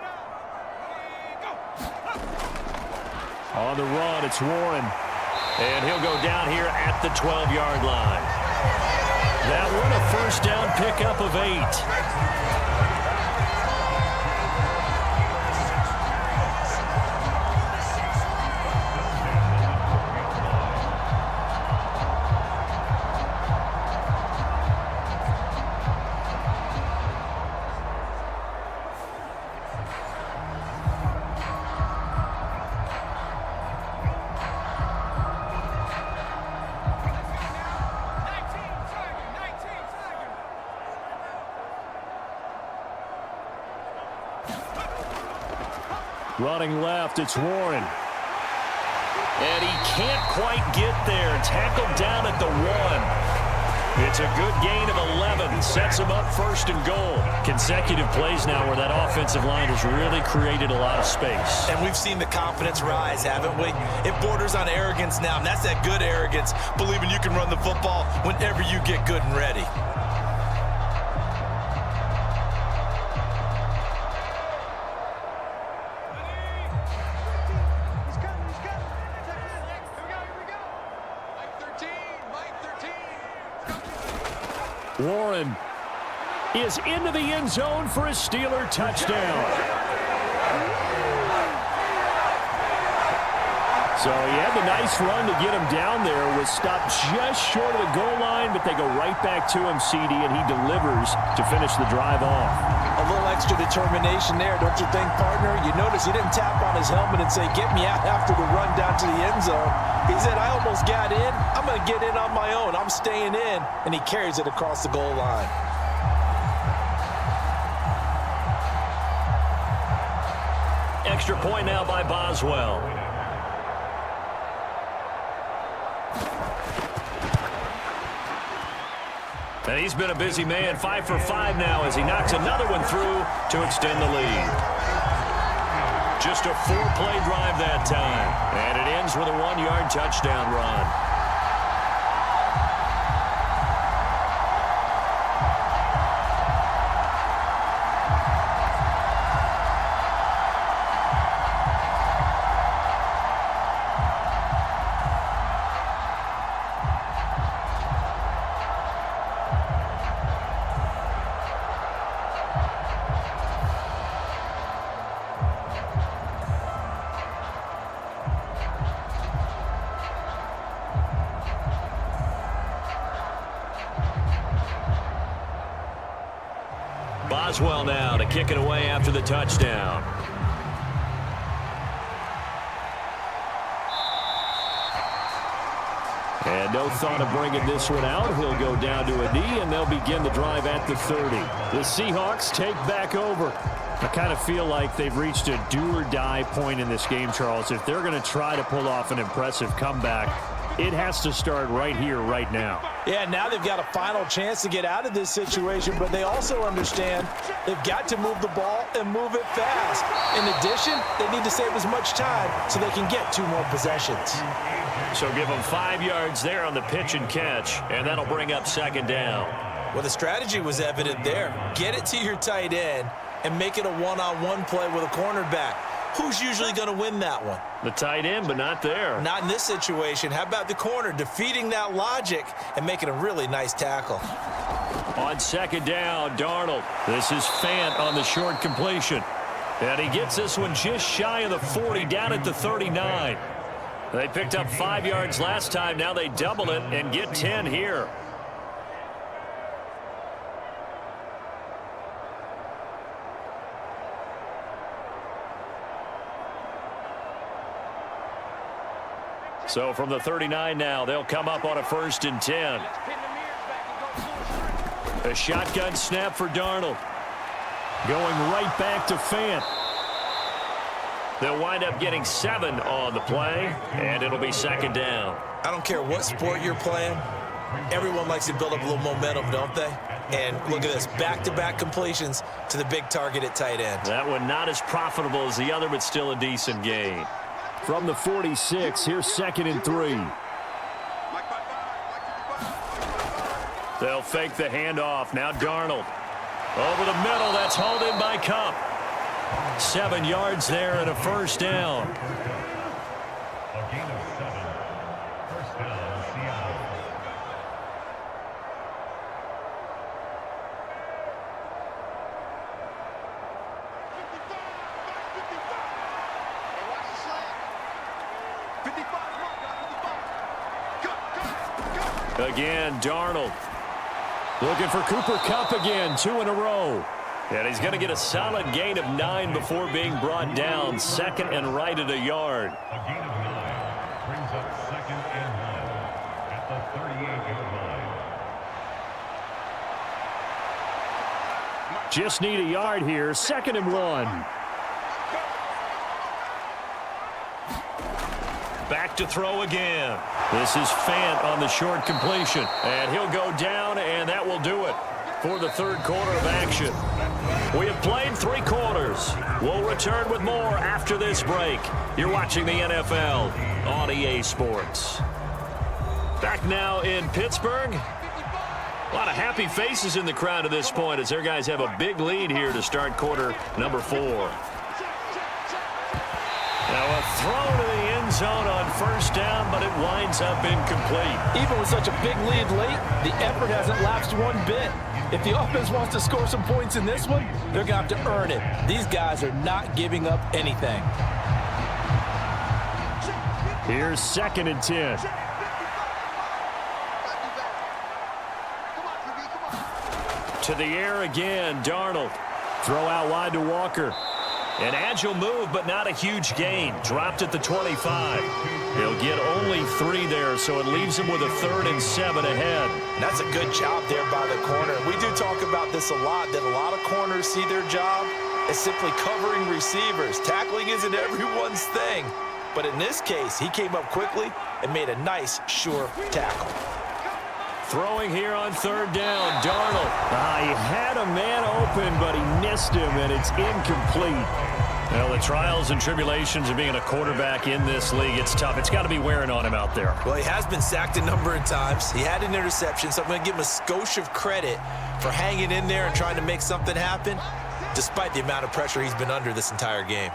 On the run, it's Warren. And he'll go down here at the 12-yard line. That one a first down pickup of 8. Running left, it's Warren. And he can't quite get there. Tackled down at the 1. It's a good gain of 11. Sets him up first and goal. Consecutive plays now where that offensive line has really created a lot of space.
And we've seen the confidence rise, haven't we? It borders on arrogance now, and that's that good arrogance, believing you can run the football whenever you get good and ready.
Warren is into the end zone for a Steeler touchdown. So he had the nice run to get him down there. Was stopped just short of the goal line, but they go right back to him, CD, and he delivers to finish the drive off.
A little extra determination there, don't you think, partner? You notice he didn't tap on his helmet and say, get me out after the run down to the end zone. He said, I almost got in. I'm going to get in on my own. I'm staying in. And he carries it across the goal line.
Extra point now by Boswell. And he's been a busy man, 5 for 5 now as he knocks another one through to extend the lead. Just a 4-play drive that time. And it ends with a 1-yard touchdown run. Boswell now to kick it away after the touchdown. And no thought of bringing this one out. He'll go down to a knee, and they'll begin the drive at the 30. The Seahawks take back over. I kind of feel like they've reached a do-or-die point in this game, Charles. If they're going to try to pull off an impressive comeback, it has to start right here, right now.
Yeah, now they've got a final chance to get out of this situation, but they also understand they've got to move the ball and move it fast. In addition, they need to save as much time so they can get 2 more possessions.
So give them 5 yards there on the pitch and catch, and that'll bring up second down.
Well, the strategy was evident there. Get it to your tight end and make it a one-on-one play with a cornerback. Who's usually going to win that one?
The tight end, but not there.
Not in this situation. How about the corner defeating that logic and making a really nice tackle?
On second down, Darnold. This is Fant on the short completion. And he gets this one just shy of the 40, down at the 39. They picked up 5 yards last time. Now they double it and get 10 here. So from the 39 now, they'll come up on a 1st and 10. A shotgun snap for Darnold. Going right back to Fant. They'll wind up getting 7 on the play, and it'll be second down.
I don't care what sport you're playing. Everyone likes to build up a little momentum, don't they? And look at this, back-to-back completions to the big target at tight end.
That one not as profitable as the other, but still a decent gain. From the 46, here's 2nd and 3. They'll fake the handoff. Now Darnold. Over the middle, that's hauled in by Cup. 7 yards there and a 1st down.
A gain of 7. 1st down, Seattle.
Again, Darnold. Looking for Cooper Kupp again, 2 in a row. And he's going to get a solid gain of 9 before being brought down. 2nd and right at a yard.
A gain of 9 brings up 2nd and 1 at the 38-yard line.
Just need a yard here. 2nd and 1. back to throw again. This is Fant on the short completion. And he'll go down, and that will do it for the third quarter of action. We have played 3 quarters. We'll return with more after this break. You're watching the NFL on EA Sports. Back now in Pittsburgh. A lot of happy faces in the crowd at this point as their guys have a big lead here to start quarter number 4. Now a throw to the end zone on first down, but it winds up incomplete.
Even with such a big lead late, the effort hasn't lapsed one bit. If the offense wants to score some points in this one, they're going to have to earn it. These guys are not giving up anything.
Here's 2nd and 10. To the air again, Darnold. Throw out wide to Walker. An agile move, but not a huge gain. Dropped at the 25. He'll get only 3 there, so it leaves him with a 3rd and 7 ahead.
And that's a good job there by the corner. We do talk about this a lot, that a lot of corners see their job as simply covering receivers. Tackling isn't everyone's thing. But in this case, he came up quickly and made a nice, sure tackle.
Throwing here on 3rd down, Darnold. He had a man open, but he missed him, and it's incomplete. Well, the trials and tribulations of being a quarterback in this league, it's tough. It's got to be wearing on him out there.
Well, he has been sacked a number of times. He had an interception, so I'm going to give him a skosh of credit for hanging in there and trying to make something happen, despite the amount of pressure he's been under this entire game.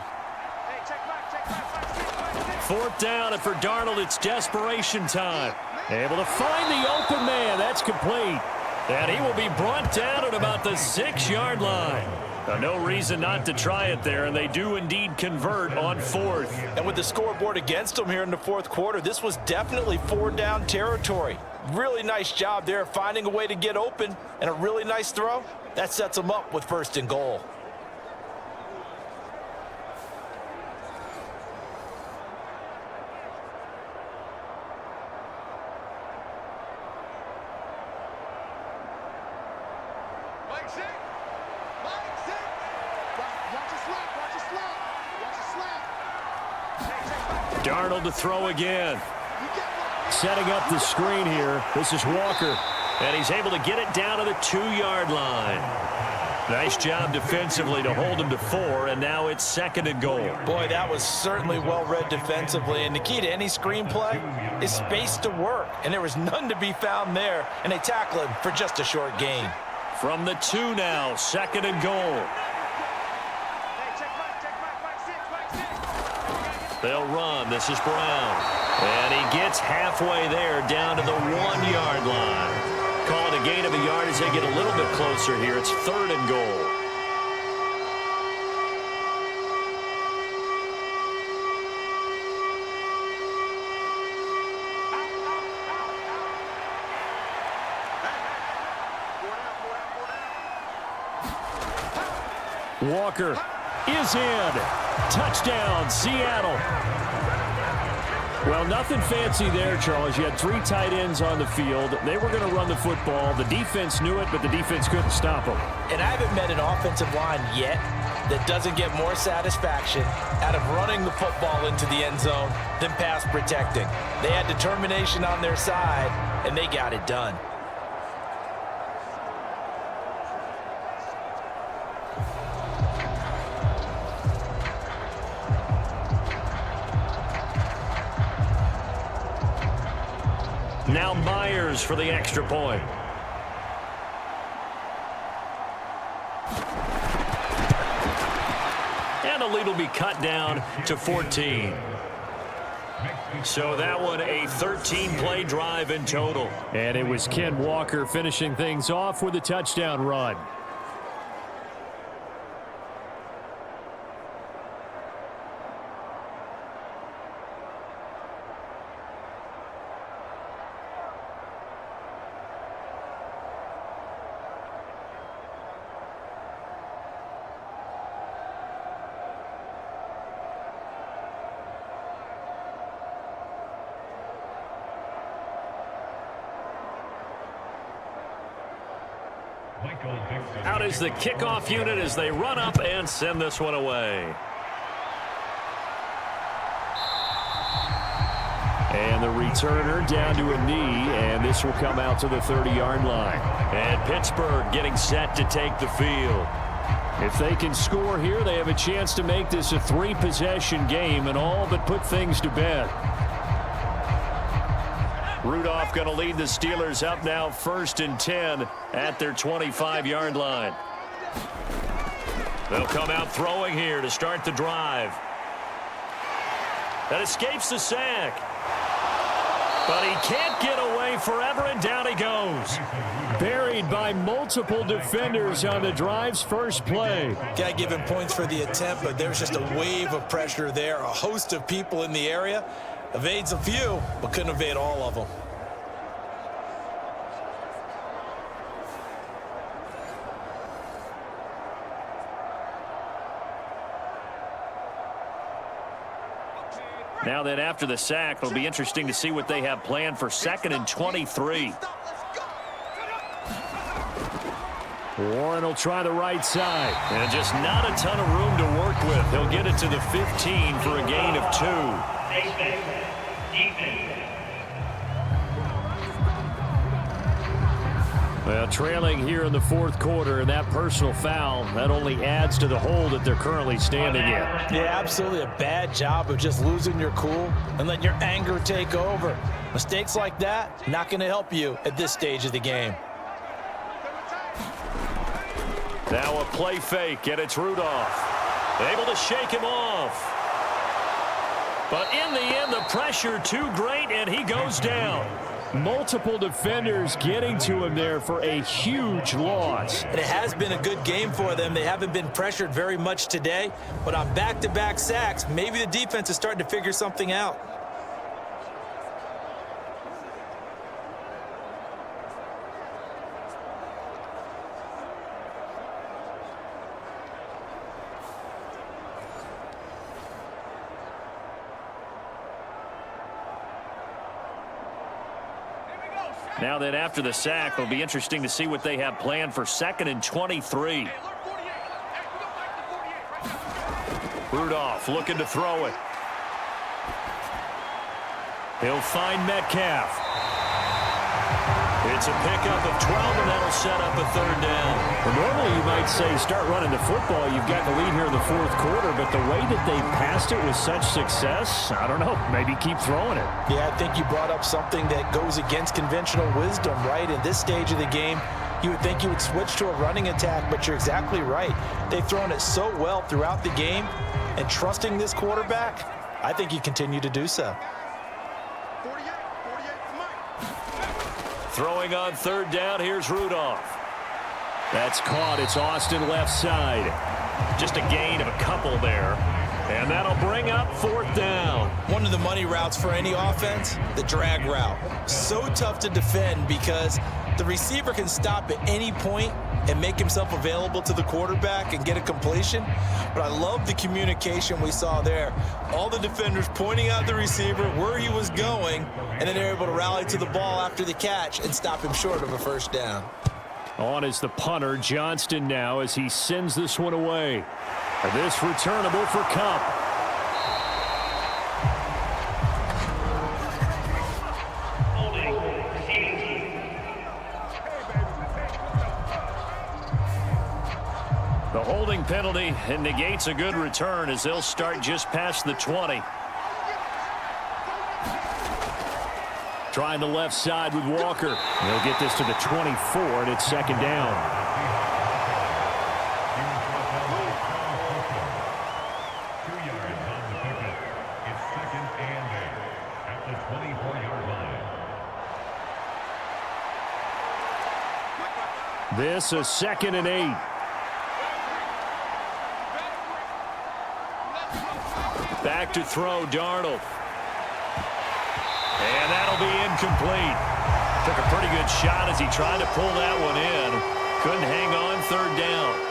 4th down, and for Darnold, it's desperation time. Able to find the open man. That's complete. And he will be brought down at about the 6-yard line. No reason not to try it there, and they do indeed convert on 4th.
And with the scoreboard against them here in the 4th quarter, this was definitely 4-down territory. Really nice job there finding a way to get open, and a really nice throw. That sets them up with 1st and goal.
Darnold to throw again. Setting up the screen here. This is Walker. And he's able to get it down to the 2-yard line. Nice job defensively to hold him to 4, and now it's 2nd and goal.
Boy, that was certainly well-read defensively, and the key to any screenplay is space to work, and there was none to be found there, and they tackle him for just a short gain.
From the 2 now, 2nd and goal. They'll run. This is Brown. And he gets halfway there down to the 1-yard line. Call it a gain of a yard as they get a little bit closer here. It's 3rd and goal. Walker is in. Touchdown, Seattle. Well, nothing fancy there, Charles. You had 3 tight ends on the field. They were going to run the football. The defense knew it, but the defense couldn't stop them.
And I haven't met an offensive line yet that doesn't get more satisfaction out of running the football into the end zone than pass protecting. They had determination on their side, and they got it done.
Now Myers for the extra point. And the lead will be cut down to 14. So that one a 13-play drive in total. And it was Ken Walker finishing things off with a touchdown run. Out is the kickoff unit as they run up and send this one away. And the returner down to a knee, and this will come out to the 30-yard line. And Pittsburgh getting set to take the field. If they can score here, they have a chance to make this a 3-possession game and all but put things to bed. Rudolph going to lead the Steelers up now 1st and 10 at their 25-yard line. They'll come out throwing here to start the drive. That escapes the sack. But he can't get away forever, and down he goes. Buried by multiple defenders on the drive's first play.
Got to give him points for the attempt, but there's just a wave of pressure there. A host of people in the area. Evades a few, but couldn't evade all of them.
Now then, after the sack, it'll be interesting to see what they have planned for 2nd and 23. Warren will try the right side. And just not a ton of room to work with. He'll get it to the 15 for a gain of 2. Well, trailing here in the 4th quarter, and that personal foul, that only adds to the hole that they're currently standing in.
Yeah, absolutely a bad job of just losing your cool and letting your anger take over. Mistakes like that, not going to help you at this stage of the game.
Now a play fake, and it's Rudolph. Able to shake him off. But in the end, the pressure too great, and he goes down. Multiple defenders getting to him there for a huge loss.
And it has been a good game for them. They haven't been pressured very much today, but on back-to-back sacks, maybe the defense is starting to figure something out.
Now that after the sack, it'll be interesting to see what they have planned for 2nd and 23. Rudolph looking to throw it. He'll find Metcalf. It's a pickup of 12, and that'll set up a 3rd down. Well, normally you might say start running the football. You've got the lead here in the 4th quarter, but the way that they passed it with such success, I don't know, maybe keep throwing it.
Yeah, I think you brought up something that goes against conventional wisdom, right? In this stage of the game, you would think you would switch to a running attack, but you're exactly right. They've thrown it so well throughout the game, and trusting this quarterback, I think you continue to do so.
Throwing on 3rd down, here's Rudolph. That's caught. It's Austin left side. Just a gain of a couple there. And that'll bring up 4th down.
One of the money routes for any offense, the drag route. So tough to defend because the receiver can stop at any point and make himself available to the quarterback and get a completion. But I love the communication we saw there. All the defenders pointing out the receiver where he was going, and then they're able to rally to the ball after the catch and stop him short of a 1st down.
On is the punter, Johnston now, as he sends this one away. This returnable for Cup. The holding penalty and negates a good return as they'll start just past the 20. Trying the left side with Walker. They'll get this to the 24, and it's 2nd down. This is 2nd and 8. Back to throw, Darnold. And that'll be incomplete. Took a pretty good shot as he tried to pull that one in. Couldn't hang on, 3rd down.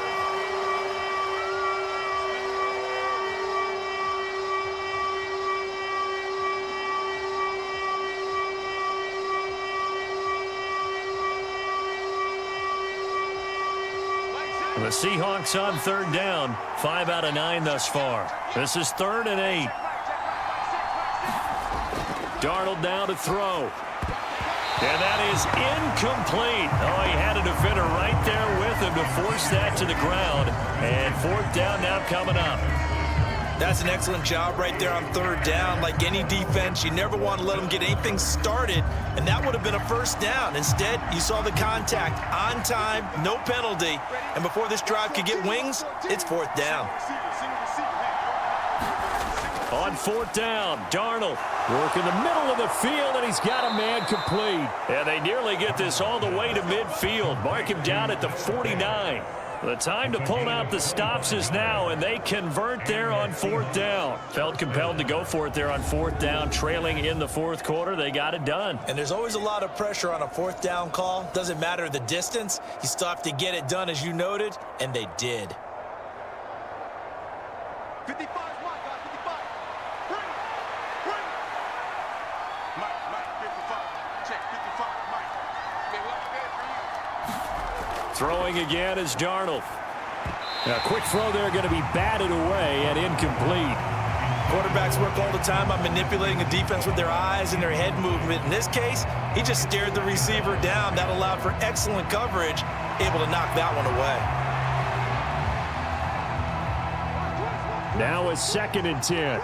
The Seahawks on 3rd down. 5 out of 9 thus far. This is 3rd and 8. Darnold now to throw. And that is incomplete. Oh, he had a defender right there with him to force that to the ground. And 4th down now coming up.
That's an excellent job right there on 3rd down. Like any defense, you never want to let them get anything started, and that would have been a 1st down. Instead, you saw the contact on time, no penalty, and before this drive could get wings, it's 4th down.
On 4th down, Darnold working the middle of the field, and he's got a man complete. And they nearly get this all the way to midfield. Mark him down at the 49. The time to pull out the stops is now, and they convert there on 4th down. Felt compelled to go for it there on 4th down, trailing in the 4th quarter. They got it done.
And there's always a lot of pressure on a 4th down call. Doesn't matter the distance. You still have to get it done, as you noted, and they did.
55 is Mike, guys, 55. Bring. Mike, 55. Check, 55, Mike. Okay, well, good for you.
Throwing again is Darnold. A quick throw there going to be batted away and incomplete.
Quarterbacks work all the time on manipulating a defense with their eyes and their head movement. In this case, he just stared the receiver down. That allowed for excellent coverage, able to knock that one away.
Now a 2nd and 10.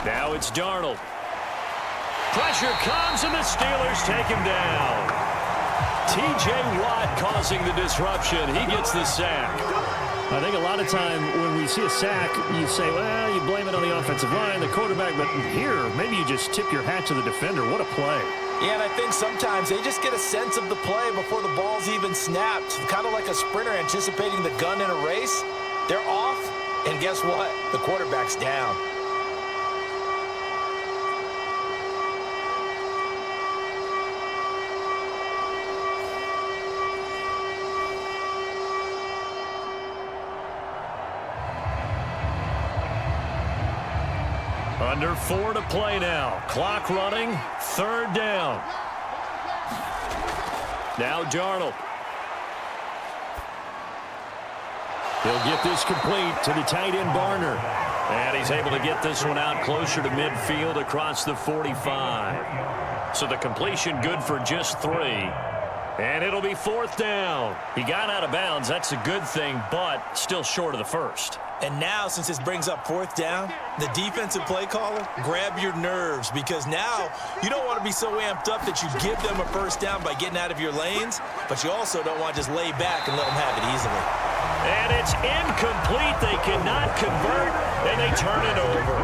Now it's Darnold. Pressure comes, and the Steelers take him down. T.J. Watt causing the disruption. He gets the sack. I think a lot of time when we see a sack, you say, well, you blame it on the offensive line, the quarterback, but here, maybe you just tip your hat to the defender. What a play.
Yeah, and I think sometimes they just get a sense of the play before the ball's even snapped. Kind of like a sprinter anticipating the gun in a race. They're off, and guess what? The quarterback's down.
Under 4 to play now. Clock running. 3rd down. Now Darnold. He'll get this complete to the tight end Barner. And he's able to get this one out closer to midfield across the 45. So the completion good for just 3. And it'll be 4th down. He got out of bounds. That's a good thing, but still short of the 1st.
And now, since this brings up 4th down, the defensive play caller, grab your nerves, because now you don't want to be so amped up that you give them a 1st down by getting out of your lanes, but you also don't want to just lay back and let them have it easily.
And it's incomplete. They cannot convert, and they turn it over.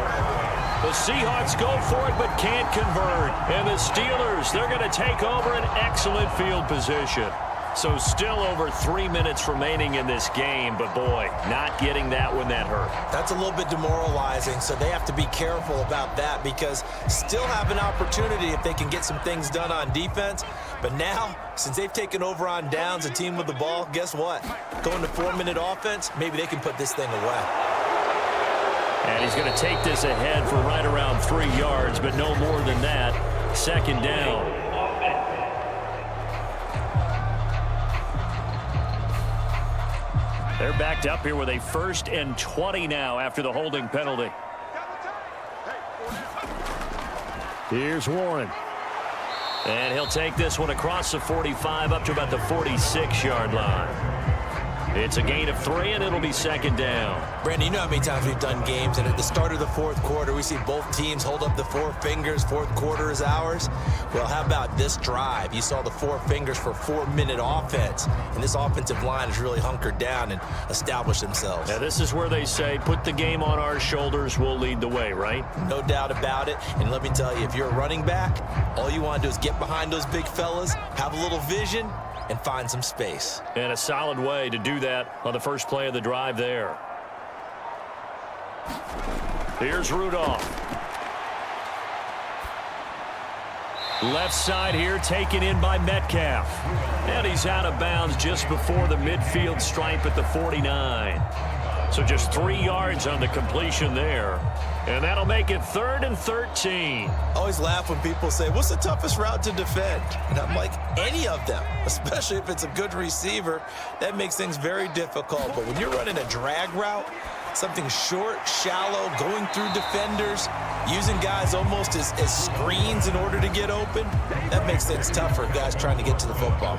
The Seahawks go for it but can't convert. And the Steelers, they're going to take over an excellent field position. So still over 3 minutes remaining in this game, but boy, not getting that when that hurt.
That's a little bit demoralizing, so they have to be careful about that because still have an opportunity if they can get some things done on defense. But now, since they've taken over on downs, a team with the ball, guess what? Going to 4-minute offense, maybe they can put this thing away.
And he's going to take this ahead for right around 3 yards, but no more than that. 2nd down. They're backed up here with a 1st and 20 now after the holding penalty. Here's Warren. And he'll take this one across the 45 up to about the 46-yard line. It's a gain of 3, and it'll be 2nd down.
Brandon, you know how many times we've done games, and at the start of the 4th quarter, we see both teams hold up the 4 fingers, 4th quarter is ours. Well, how about this drive? You saw the 4 fingers for 4-minute offense, and this offensive line has really hunkered down and established themselves.
Now, this is where they say, put the game on our shoulders, we'll lead the way, right?
No doubt about it, and let me tell you, if you're a running back, all you want to do is get behind those big fellas, have a little vision, and find some space.
And a solid way to do that on the first play of the drive there. Here's Rudolph. Left side here taken in by Metcalf. And he's out of bounds just before the midfield stripe at the 49. So just 3 yards on the completion there. And that'll make it 3rd and 13.
I always laugh when people say, what's the toughest route to defend? And I'm like, any of them, especially if it's a good receiver. That makes things very difficult. But when you're running a drag route, Something short, shallow, going through defenders, using guys almost as screens in order to get open. That makes things tough for guys trying to get to the football.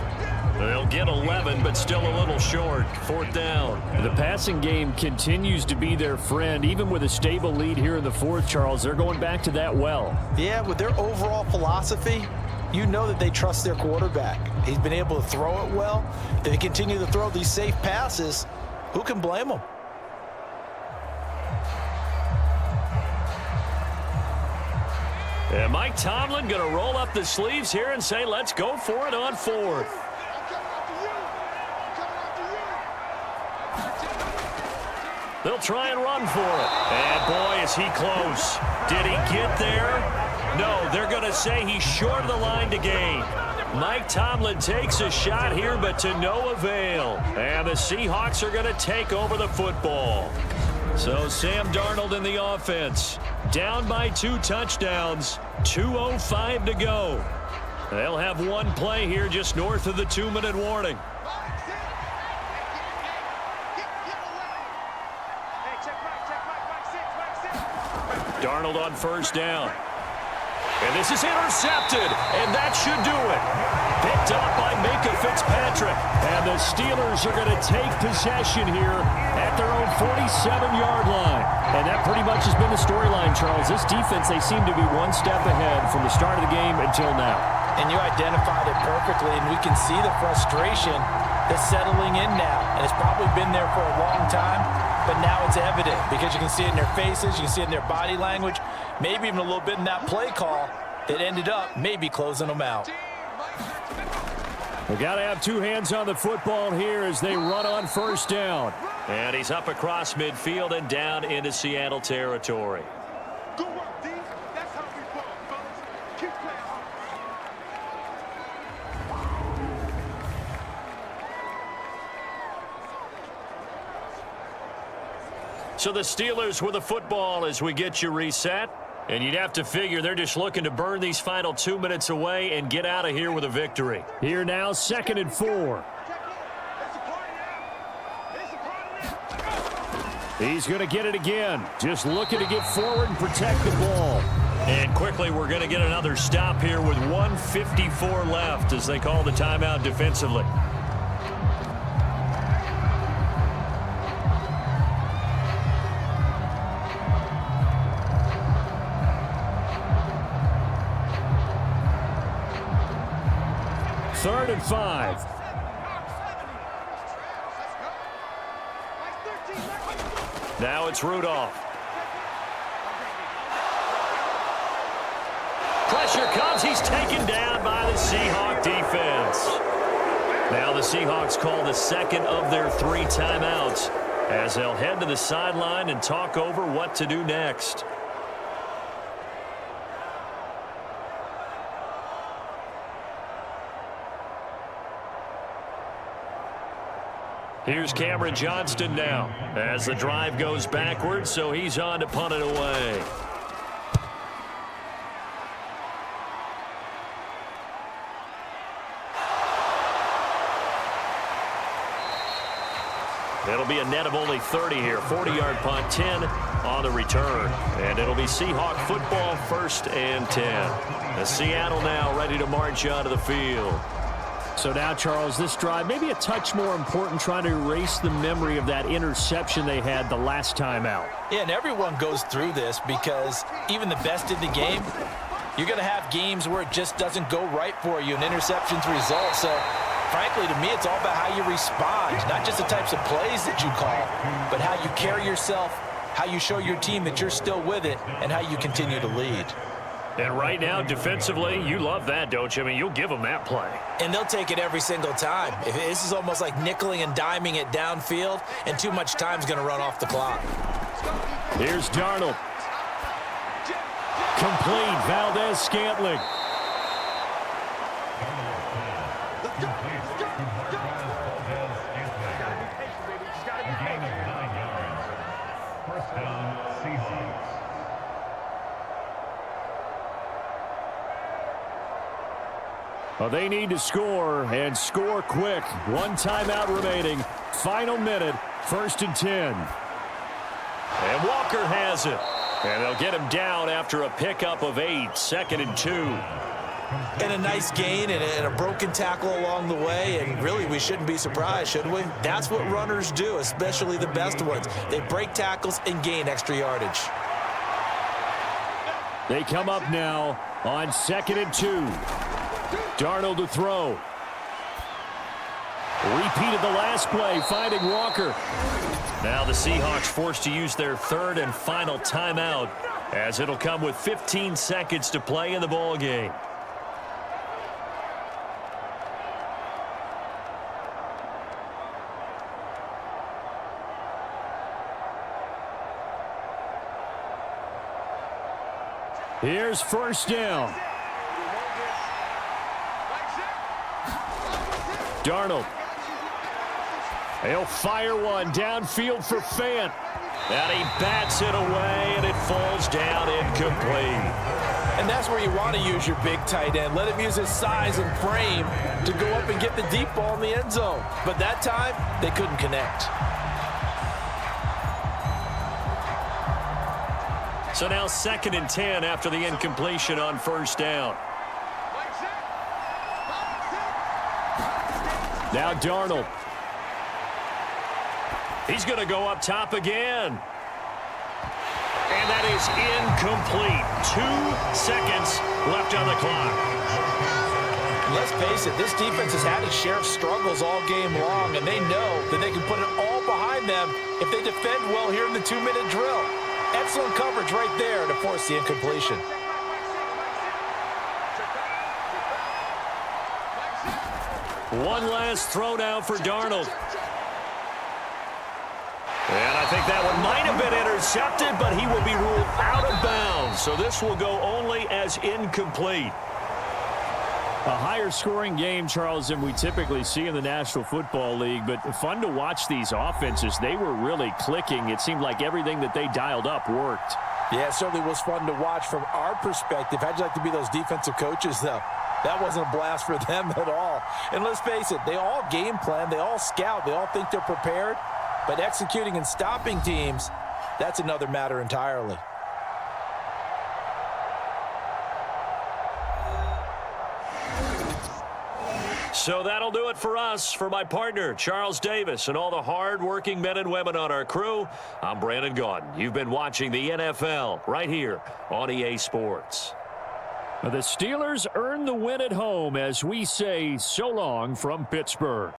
They'll get 11, but still a little short. 4th down. The passing game continues to be their friend. Even with a stable lead here in the 4th, Charles, they're going back to that well.
Yeah, with their overall philosophy, you know that they trust their quarterback. He's been able to throw it well. If they continue to throw these safe passes, who can blame them?
And Mike Tomlin going to roll up the sleeves here and say, let's go for it on 4th. They'll try and run for it. And boy, is he close. Did he get there? No, they're going to say he's short of the line to gain. Mike Tomlin takes a shot here, but to no avail. And the Seahawks are going to take over the football. So Sam Darnold in the offense. Down by 2 touchdowns. 2:05 to go. They'll have one play here just north of the 2-minute warning. Darnold on 1st down. And this is intercepted, and that should do it. Picked up by Micah Fitzpatrick. And the Steelers are going to take possession here at their own 47-yard line. And that pretty much has been the storyline, Charles. This defense, they seem to be one step ahead from the start of the game until now.
And you identified it perfectly, and we can see the frustration that's settling in now. And it's probably been there for a long time, but now it's evident because you can see it in their faces, you can see it in their body language, maybe even a little bit in that play call that ended up maybe closing them out.
We've got to have 2 hands on the football here as they run on 1st down. And he's up across midfield and down into Seattle territory.
Good work, D. That's how we ball, fellas. Keep playing hard.
So the Steelers with the football as we get you reset. And you'd have to figure they're just looking to burn these final 2 minutes away and get out of here with a victory. Here now, 2nd and 4. He's going to get it again. Just looking to get forward and protect the ball. And quickly, we're going to get another stop here with 1:54 left as they call the timeout defensively. Third and 5. Now it's Rudolph. Pressure comes. He's taken down by the Seahawk defense. Now the Seahawks call the 2nd of their 3 timeouts as they'll head to the sideline and talk over what to do next. Here's Cameron Johnston now as the drive goes backwards, so he's on to punt it away. It'll be a net of only 30 here. 40-yard punt, 10 on the return. And it'll be Seahawk football 1st and 10. As Seattle now ready to march onto the field. So now, Charles, this drive maybe a touch more important, trying to erase the memory of that interception they had the last time out.
Yeah, and everyone goes through this because even the best in the game, you're going to have games where it just doesn't go right for you and interceptions result. So, frankly, to me, it's all about how you respond, not just the types of plays that you call, but how you carry yourself, how you show your team that you're still with it, and how you continue to lead.
And right now, defensively, you love that, don't you? I mean, you'll give them that play.
And they'll take it every single time. This is almost like nickeling and diming it downfield, and too much time's going to run off the clock.
Here's Darnold. Complete. Valdez-Scantling.
Gain of 9 yards. 1st down, Seahawks.
Well, they need to score, and score quick. 1 timeout remaining. Final minute, 1st and 10. And Walker has it. And they'll get him down after a pickup of 8, 2nd and 2.
And a nice gain and a broken tackle along the way, and really we shouldn't be surprised, should we? That's what runners do, especially the best ones. They break tackles and gain extra yardage.
They come up now on 2nd and 2. Darnold to throw. Repeated the last play, finding Walker. Now the Seahawks forced to use their 3rd and final timeout, as it'll come with 15 seconds to play in the ball game. Here's 1st down. Darnold. He'll fire one downfield for Fant. And he bats it away, and it falls down incomplete.
And that's where you want to use your big tight end. Let him use his size and frame to go up and get the deep ball in the end zone. But that time, they couldn't connect.
So now 2nd and 10 after the incompletion on 1st down. Now Darnold. He's going to go up top again. And that is incomplete. 2 seconds left on the clock.
Let's face it, this defense has had its share of struggles all game long, and they know that they can put it all behind them if they defend well here in the 2-minute drill. Excellent coverage right there to force the incompletion.
One last throw now for Darnold. And I think that one might have been intercepted, but he will be ruled out of bounds. So this will go only as incomplete. A higher scoring game, Charles, than we typically see in the National Football League, but fun to watch these offenses. They were really clicking. It seemed like everything that they dialed up worked.
Yeah, it certainly was fun to watch from our perspective. How'd you like to be those defensive coaches, though? That wasn't a blast for them at all. And let's face it, they all game plan, they all scout, they all think they're prepared, but executing and stopping teams, that's another matter entirely.
So that'll do it for us. For my partner, Charles Davis, and all the hard-working men and women on our crew, I'm Brandon Gaudin. You've been watching the NFL right here on EA Sports. The Steelers earn the win at home as we say so long from Pittsburgh.